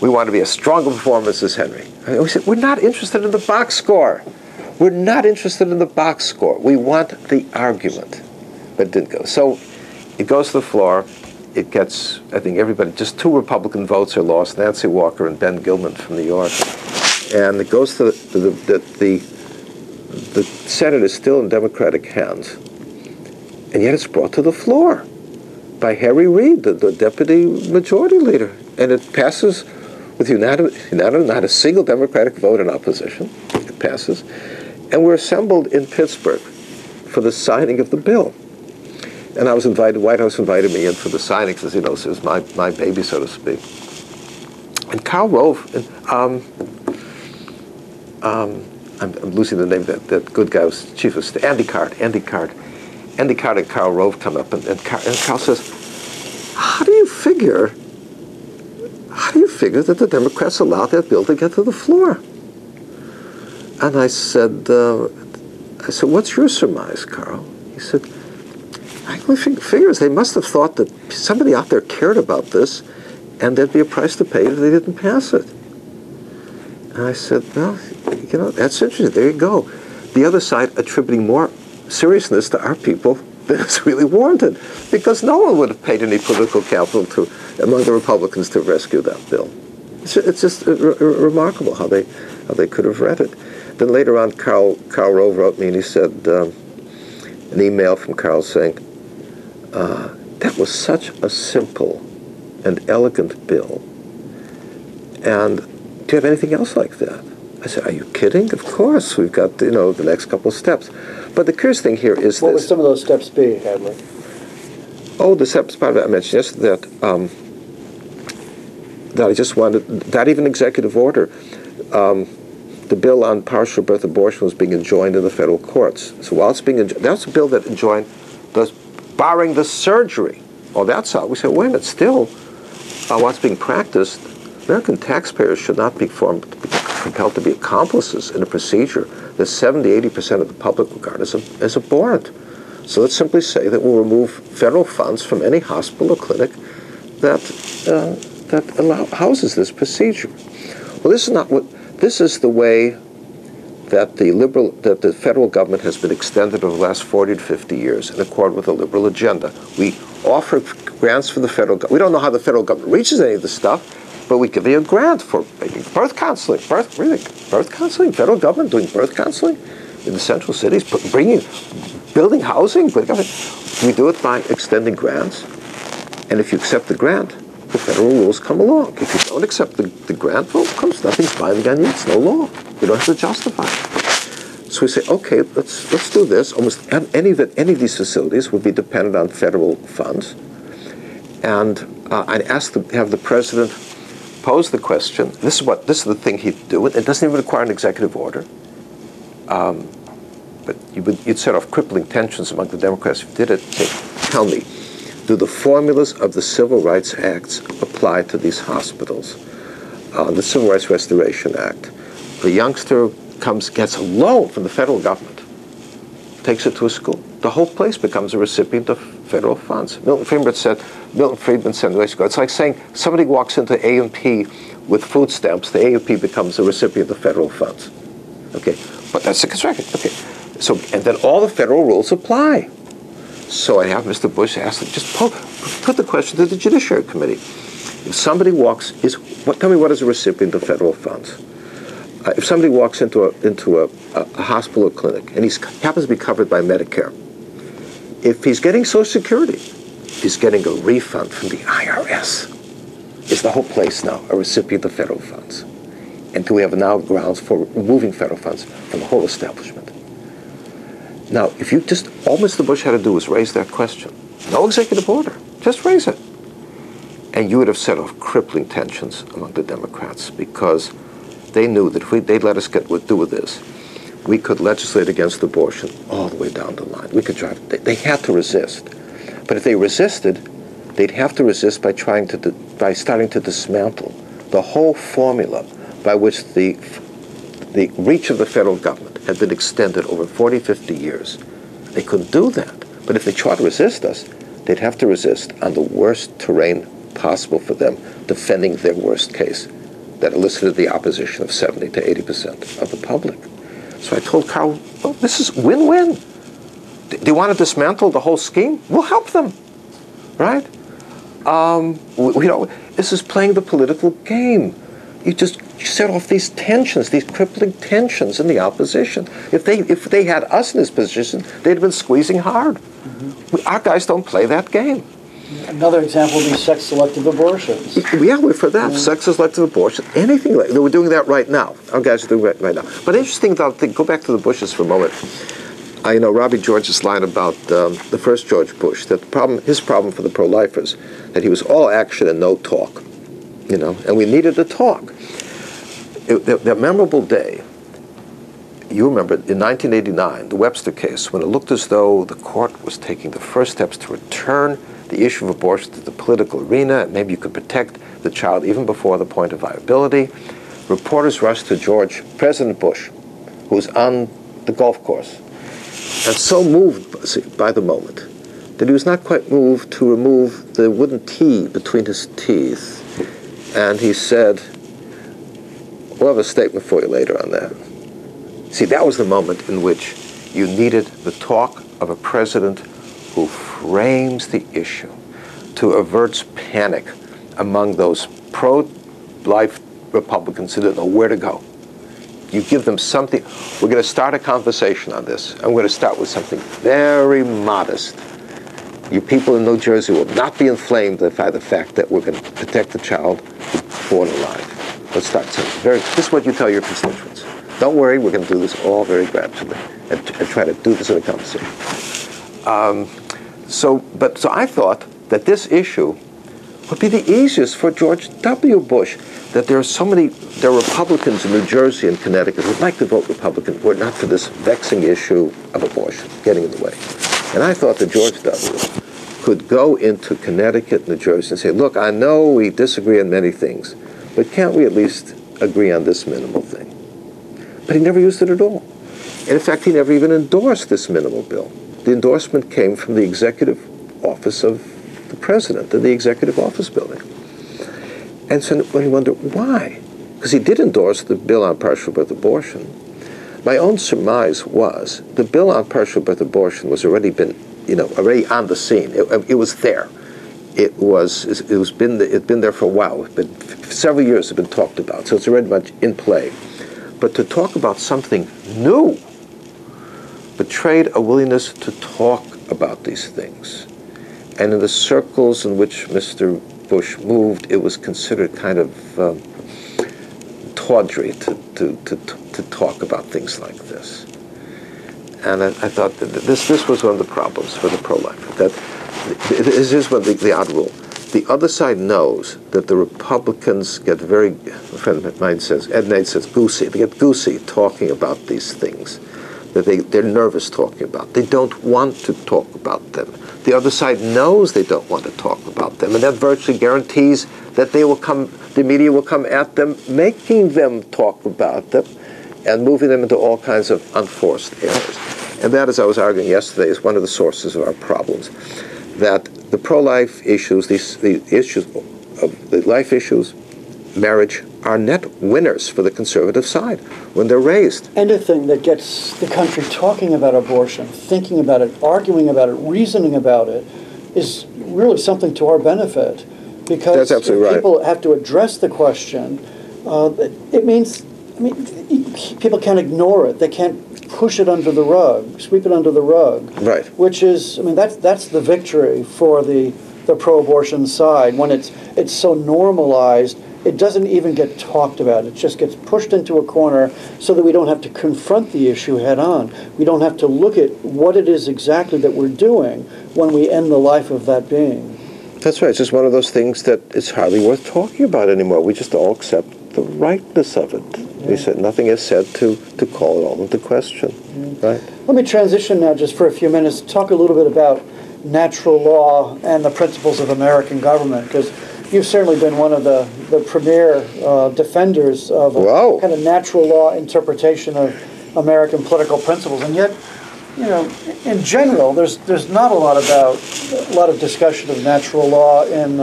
want to be as strong a performance as Henry. And we said, we're not interested in the box score. We're not interested in the box score. We want the argument. But it didn't go. So it goes to the floor. It gets, I think everybody, just 2 Republican votes are lost, Nancy Walker and Ben Gilman from New York. And it goes to the Senate is still in Democratic hands. And yet it's brought to the floor by Harry Reid, the deputy majority leader. And it passes with unanimous, not a single Democratic vote in opposition. It passes. And we're assembled in Pittsburgh for the signing of the bill. And I was invited, White House invited me in for the signing, because, it was my baby, so to speak. And Karl Rove, I'm losing the name, that good guy was chief of staff, Andy Card and Karl Rove come up, and Karl says, how do you figure that the Democrats allowed that bill to get to the floor? And I said, what's your surmise, Carl? He said, I only figures they must have thought that somebody out there cared about this, and there'd be a price to pay if they didn't pass it. And I said, well, you know, that's interesting. There you go. The other side attributing more seriousness to our people than is really warranted, because no one would have paid any political capital among the Republicans to rescue that bill. It's just remarkable how they could have read it. Then later on, Karl Rove wrote me, and he said, an email from Karl saying, that was such a simple and elegant bill, and do you have anything else like that? I said, are you kidding? Of course, we've got, you know, the next couple of steps. But the curious thing here is what would some of those steps be, Hadley? Oh, the steps part of it I mentioned yesterday, that I just wanted, that even executive order, the bill on partial birth abortion was being enjoined in the federal courts. So while it's being enjoined, that's a bill that enjoined barring the surgery. Oh, that's how. We said, wait a minute, still, while it's being practiced, American taxpayers should not be compelled to be accomplices in a procedure that 70–80% of the public regard as abhorrent. So let's simply say that we'll remove federal funds from any hospital or clinic that houses this procedure. Well, this is not what. This is the way that the federal government has been extended over the last 40 to 50 years in accord with a liberal agenda. We offer grants for the federal government. We don't know how the federal government reaches any of this stuff, but we give you a grant for birth counseling. Birth counseling? Federal government doing birth counseling in the central cities, building housing. We do it by extending grants, and if you accept the grant, the federal rules come along. If you don't accept the grant, well, nothing's binding on you. It's no law. You don't have to justify it. So we say, okay, let's do this. Almost any of these facilities would be dependent on federal funds. And I'd ask to have the president pose the question. This is the thing he'd do. It doesn't even require an executive order. But you'd set off crippling tensions among the Democrats if you did it. Say, tell me, do the formulas of the Civil Rights Acts apply to these hospitals? The Civil Rights Restoration Act. The youngster gets a loan from the federal government, takes it to a school. The whole place becomes a recipient of federal funds. Milton Friedman said it's like saying somebody walks into A&P with food stamps, the A&P becomes a recipient of federal funds. Okay, but that's the construction. Okay, so and then all the federal rules apply. So I have Mr. Bush ask them, just put the question to the Judiciary Committee. If somebody tell me what is a recipient of federal funds? If somebody walks into a hospital or clinic and he happens to be covered by Medicare, if he's getting Social Security, he's getting a refund from the IRS. Is the whole place now a recipient of federal funds? And do we have now grounds for removing federal funds from the whole establishment? Now, if all Mr. Bush had to do was raise that question. No executive order, just raise it. And you would have set off crippling tensions among the Democrats, because they knew that if they'd let us do with this, we could legislate against abortion all the way down the line. We could drive. They had to resist. But if they resisted, they'd have to resist by starting to dismantle the whole formula by which the reach of the federal government had been extended over 40, 50 years. They couldn't do that. But if they tried to resist us, they'd have to resist on the worst terrain possible for them, defending their worst case that elicited the opposition of 70 to 80% of the public. So I told Carl, well, this is win-win. Do you want to dismantle the whole scheme? We'll help them, right? This is playing the political game. You set off these tensions, these crippling tensions in the opposition. If they had us in this position, they'd have been squeezing hard. Mm-hmm. Our guys don't play that game. Another example would be sex-selective abortions. Yeah, we're for that. Sex-selective abortion, anything like that. We're doing that right now. Our guys are doing that right now. But interesting, go back to the Bushes for a moment. Robbie George's line about the first George Bush, that his problem for the pro-lifers, that he was all action and no talk. And we needed to talk. That memorable day, you remember, in 1989, the Webster case, when it looked as though the court was taking the first steps to return the issue of abortion to the political arena, and maybe you could protect the child even before the point of viability. Reporters rushed to President Bush, who was on the golf course, and so moved by the moment that he was not quite moved to remove the wooden tee between his teeth. And he said, we'll have a statement for you later on that. See, that was the moment in which you needed the talk of a president who frames the issue, to avert panic among those pro-life Republicans who didn't know where to go. You give them something. We're going to start a conversation on this. I'm going to start with something very modest. You people in New Jersey will not be inflamed by the fact that we're going to protect the child born alive. Let's start something. This is what you tell your constituents. Don't worry, we're going to do this all very gradually and try to do this in a conversation. So I thought that this issue would be the easiest for George W. Bush, that there are Republicans in New Jersey and Connecticut who would like to vote Republican, were not for this vexing issue of abortion getting in the way. And I thought that George W. could go into Connecticut, New Jersey, and say, look, I know we disagree on many things, but can't we at least agree on this minimal thing? But he never used it at all. And in fact, he never even endorsed this minimal bill. The endorsement came from the executive office of the president in the executive office building. And so when you wonder why, because he did endorse the bill on partial birth abortion, my own surmise was the bill on partial birth abortion was already on the scene. It was there. It'd been there for a while. Several years have been talked about, so it's already much in play. But to talk about something new betrayed a willingness to talk about these things. And in the circles in which Mr. Bush moved, it was considered kind of tawdry to talk about things like this. And I thought that this was one of the problems for the pro-life. That this is what the odd rule. The other side knows that the Republicans get very, a friend of mine says, Ed Nate says, goosey. They get goosey talking about these things that they're nervous talking about. They don't want to talk about them. The other side knows they don't want to talk about them, and that virtually guarantees that the media will come at them, making them talk about them, and moving them into all kinds of unforced errors. And that, as I was arguing yesterday, is one of the sources of our problems. That the pro-life issues, the issues of the life issues, marriage, are net winners for the conservative side when they're raised. Anything that gets the country talking about abortion, thinking about it, arguing about it, reasoning about it, is really something to our benefit. Because that's absolutely right. People have to address the question. It means, people can't ignore it. They can't push it under the rug, sweep it under the rug. Right. Which is, that's the victory for the pro-abortion side. When it's so normalized, it doesn't even get talked about. It just gets pushed into a corner so that we don't have to confront the issue head on. We don't have to look at what it is exactly that we're doing when we end the life of that being. That's right. It's just one of those things that it's hardly worth talking about anymore. We just all accept the rightness of it. Yeah. We said nothing is said to call it all into question. Yeah. Right. Let me transition now just for a few minutes, talk a little bit about natural law and the principles of American government, because you've certainly been one of the premier defenders of a kind of natural law interpretation of American political principles. And yet, in general, there's not a lot of discussion of natural law in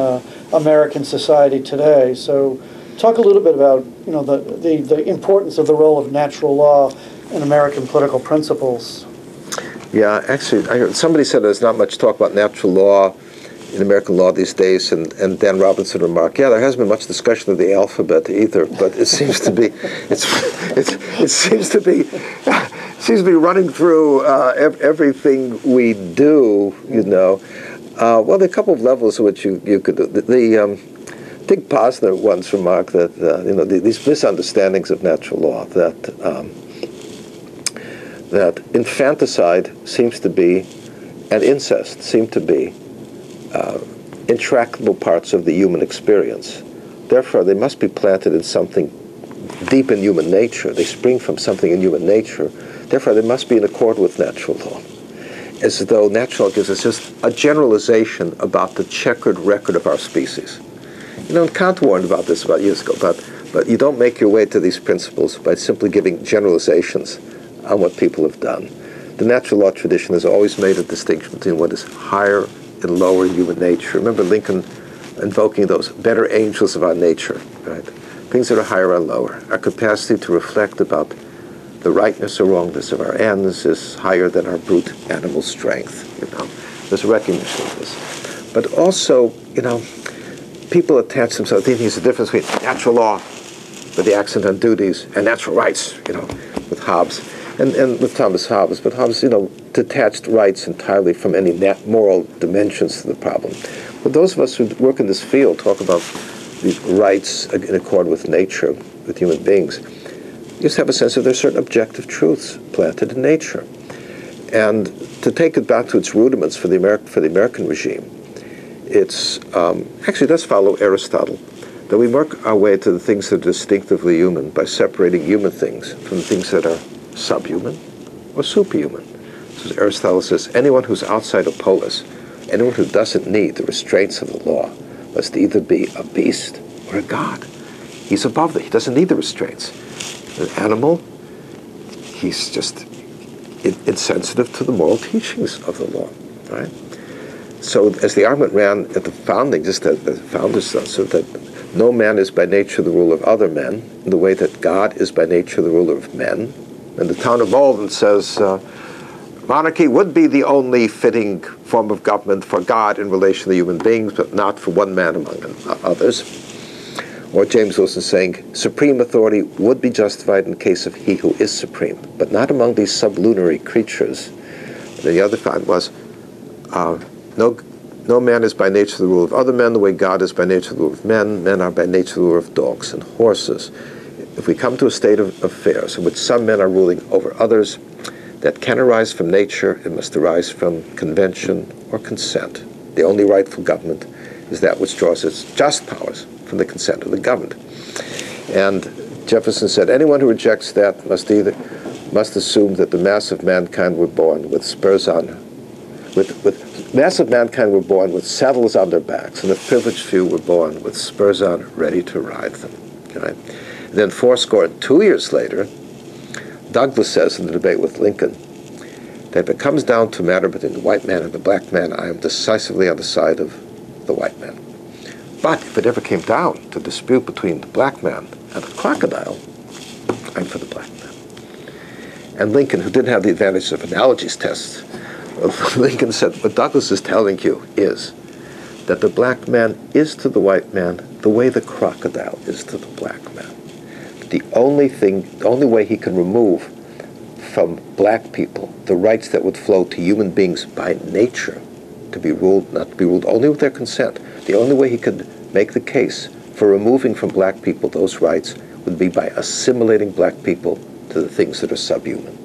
American society today. So talk a little bit about the importance of the role of natural law in American political principles. Yeah, actually, I heard somebody said there's not much talk about natural law in American law these days, and Dan Robinson remarked, yeah, there hasn't been much discussion of the alphabet either, but it seems to be it seems to be running through everything we do. Well, there are a couple of levels in which you could do. Dick Posner once remarked that these misunderstandings of natural law, that infanticide seems to be, and incest seem to be, intractable parts of the human experience. Therefore, they must be planted in something deep in human nature. They spring from something in human nature. Therefore, they must be in accord with natural law. As though natural law gives us just a generalization about the checkered record of our species. Kant warned about this about years ago, but you don't make your way to these principles by simply giving generalizations on what people have done. The natural law tradition has always made a distinction between what is higher and lower human nature. Remember Lincoln invoking those better angels of our nature, right? Things that are higher or lower. Our capacity to reflect about the rightness or wrongness of our ends is higher than our brute animal strength, you know. There's a recognition of this. But also, you know, people attach themselves, thinking there's a difference between natural law, with the accent on duties, and natural rights, you know, with Hobbes, and with Thomas Hobbes. But Hobbes, you know, detached rights entirely from any moral dimensions to the problem. But those of us who work in this field talk about these rights in accord with nature, with human beings. You just have a sense of there's certain objective truths planted in nature. And to take it back to its rudiments for the American regime, it's actually does follow Aristotle, that we work our way to the things that are distinctively human by separating human things from the things that are subhuman or superhuman. So as Aristotle says, anyone who's outside of polis, anyone who doesn't need the restraints of the law, must either be a beast or a god. He's above that. He doesn't need the restraints. An animal, he's just insensitive to the moral teachings of the law, right? So as the argument ran at the founding, just as the founders done, so that no man is by nature the ruler of other men, in the way that God is by nature the ruler of men. And the town of Malden says, monarchy would be the only fitting form of government for God in relation to human beings, but not for one man among others. Or James Wilson saying, supreme authority would be justified in case of he who is supreme, but not among these sublunary creatures. And the other fact was, no man is by nature the ruler of other men, the way God is by nature the ruler of men. Men are by nature the ruler of dogs and horses. If we come to a state of affairs in which some men are ruling over others, that can arise from nature, it must arise from convention or consent. The only rightful government is that which draws its just powers from the consent of the governed. And Jefferson said, anyone who rejects that must assume that the mass of mankind were born with spurs on, mass of mankind were born with saddles on their backs, and the privileged few were born with spurs on, ready to ride them. Okay? Then 42 years later, Douglas says in the debate with Lincoln that if it comes down to a matter between the white man and the black man, I am decisively on the side of the white man. But if it ever came down to dispute between the black man and the crocodile, I'm for the black man. And Lincoln, who didn't have the advantage of analogies tests, Lincoln said, what Douglas is telling you is that the black man is to the white man the way the crocodile is to the black man. The only way he can remove from black people the rights that would flow to human beings by nature, to be ruled, not to be ruled only with their consent, the only way he could make the case for removing from black people those rights would be by assimilating black people to the things that are subhuman.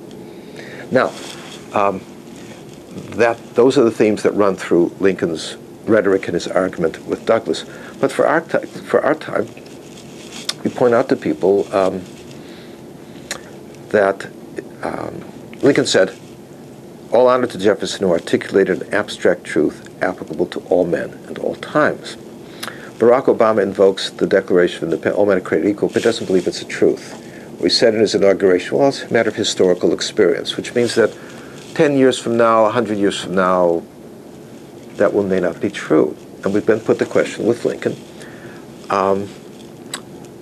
Now, those are the themes that run through Lincoln's rhetoric and his argument with Douglas. But for our time, we point out to people that Lincoln said, all honor to Jefferson who articulated an abstract truth applicable to all men and all times. Barack Obama invokes the Declaration of Independence, all men are created equal, but doesn't believe it's a truth. He said in his inauguration, well, it's a matter of historical experience, which means that 10 years from now, 100 years from now, that may not be true. And we've been put the question with Lincoln.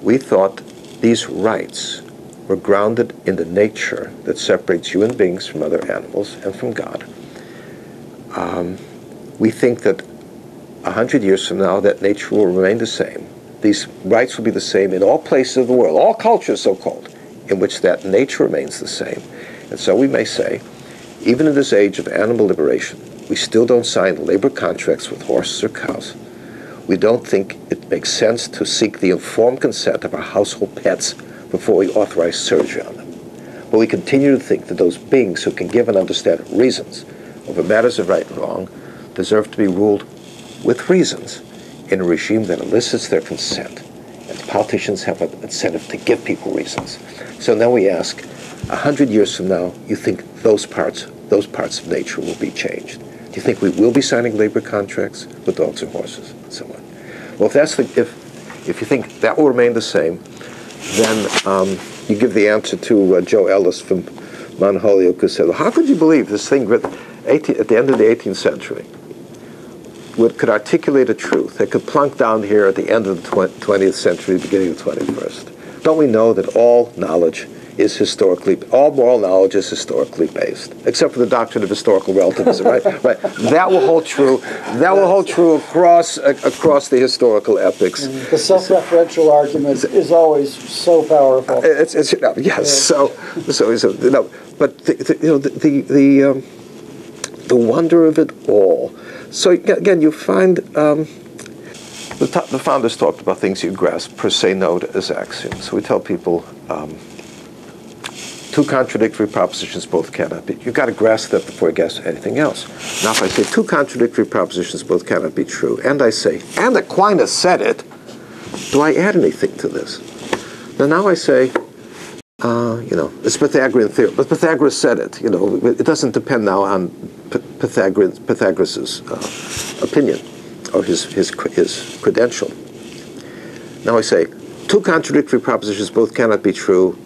We thought these rights were grounded in the nature that separates human beings from other animals and from God. We think that 100 years from now, that nature will remain the same. These rights will be the same in all places of the world, all cultures so-called, in which that nature remains the same. And so we may say, even in this age of animal liberation, we still don't sign labor contracts with horses or cows. We don't think it makes sense to seek the informed consent of our household pets before we authorize surgery on them. But we continue to think that those beings who can give and understand reasons over matters of right and wrong deserve to be ruled with reasons in a regime that elicits their consent. And politicians have an incentive to give people reasons. So now we ask, 100 years from now, you think those parts of nature will be changed? Do you think we will be signing labor contracts with dogs and horses and so on? Well, if you think that will remain the same, then you give the answer to Joe Ellis from Mount Holyoke, who said, well, how could you believe this thing written at the end of the 18th century could articulate a truth that could plunk down here at the end of the 20th century, beginning of the 21st? Don't we know that all knowledge is all moral knowledge is historically based, except for the doctrine of historical relativism, right? Right. That will hold true. That will hold true across the historical epics. The self-referential argument is always so powerful. Yes. Yeah. So but the wonder of it all. So again, you find the founders talked about things you grasp per se note as axioms. So we tell people. Two contradictory propositions both cannot be. You've got to grasp that before you grasp anything else. Now, if I say two contradictory propositions both cannot be true, and I say, and Aquinas said it, do I add anything to this? Now I say, it's Pythagorean theory, but Pythagoras said it. It doesn't depend now on Pythagoras's opinion or his credential. Now I say, two contradictory propositions both cannot be true,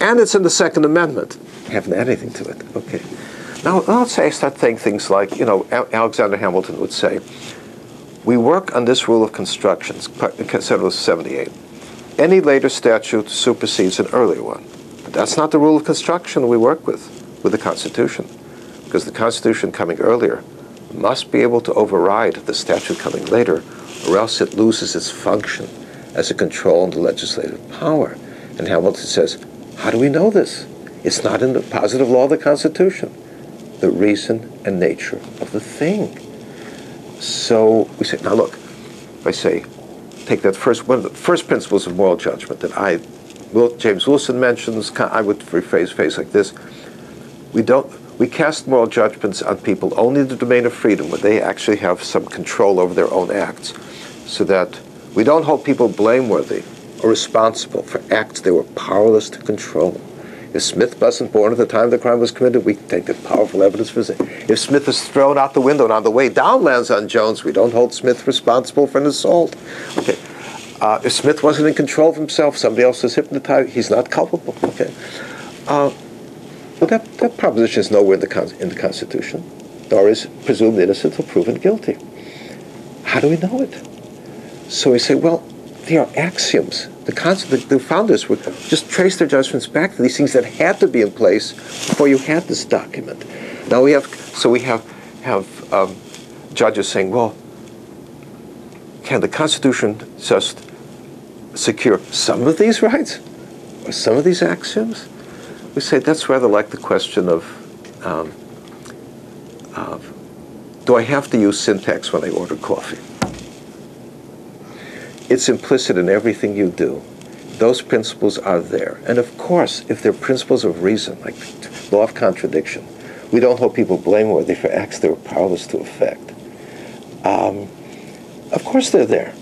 and it's in the Second Amendment. I haven't added anything to it. Okay. Now, let's say I start saying things like, Alexander Hamilton would say, we work on this rule of construction, said it was 78. Any later statute supersedes an earlier one. But that's not the rule of construction we work with the Constitution. Because the Constitution coming earlier must be able to override the statute coming later, or else it loses its function as a control on the legislative power. And Hamilton says, how do we know this? It's not in the positive law of the Constitution. The reason and nature of the thing. So we say, now look, if I say, take that one of the first principles of moral judgment that James Wilson mentions, I would rephrase like this. We cast moral judgments on people only in the domain of freedom, where they actually have some control over their own acts, so that we don't hold people blameworthy or responsible for acts they were powerless to control. If Smith wasn't born at the time the crime was committed, we take the powerful evidence for it. If Smith is thrown out the window and on the way down lands on Jones, we don't hold Smith responsible for an assault. Okay. If Smith wasn't in control of himself, somebody else was hypnotized, he's not culpable. Okay. Well, that proposition is nowhere in the Constitution, nor is presumed innocent or proven guilty. How do we know it? So we say, well, they are axioms. The founders would just trace their judgments back to these things that had to be in place before you had this document. Now we have judges saying, well, can the Constitution just secure some of these rights or some of these axioms? We say that's rather like the question of do I have to use syntax when I order coffee? It's implicit in everything you do. Those principles are there. And of course, if they're principles of reason, like law of contradiction, we don't hold people blameworthy for acts they were powerless to effect. Of course they're there,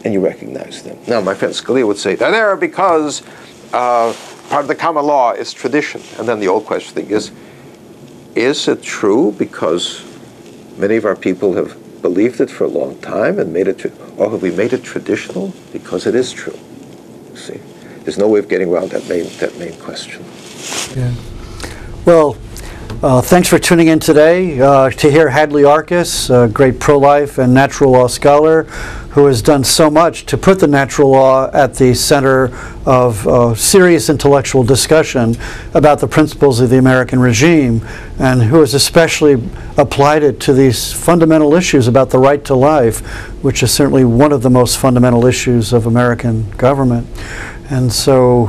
and you recognize them. Now, my friend Scalia would say, they're there because part of the common law is tradition. And then the old question is it true because many of our people have believed it for a long time and made it, or have we made it traditional because it is true? See, there's no way of getting around that main question. Yeah. Well, thanks for tuning in today to hear Hadley Arkes, a great pro-life and natural law scholar who has done so much to put the natural law at the center of serious intellectual discussion about the principles of the American regime, and who has especially applied it to these fundamental issues about the right to life, which is certainly one of the most fundamental issues of American government. And so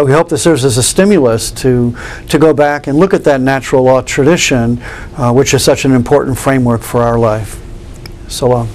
we hope this serves as a stimulus to go back and look at that natural law tradition, which is such an important framework for our life. So long.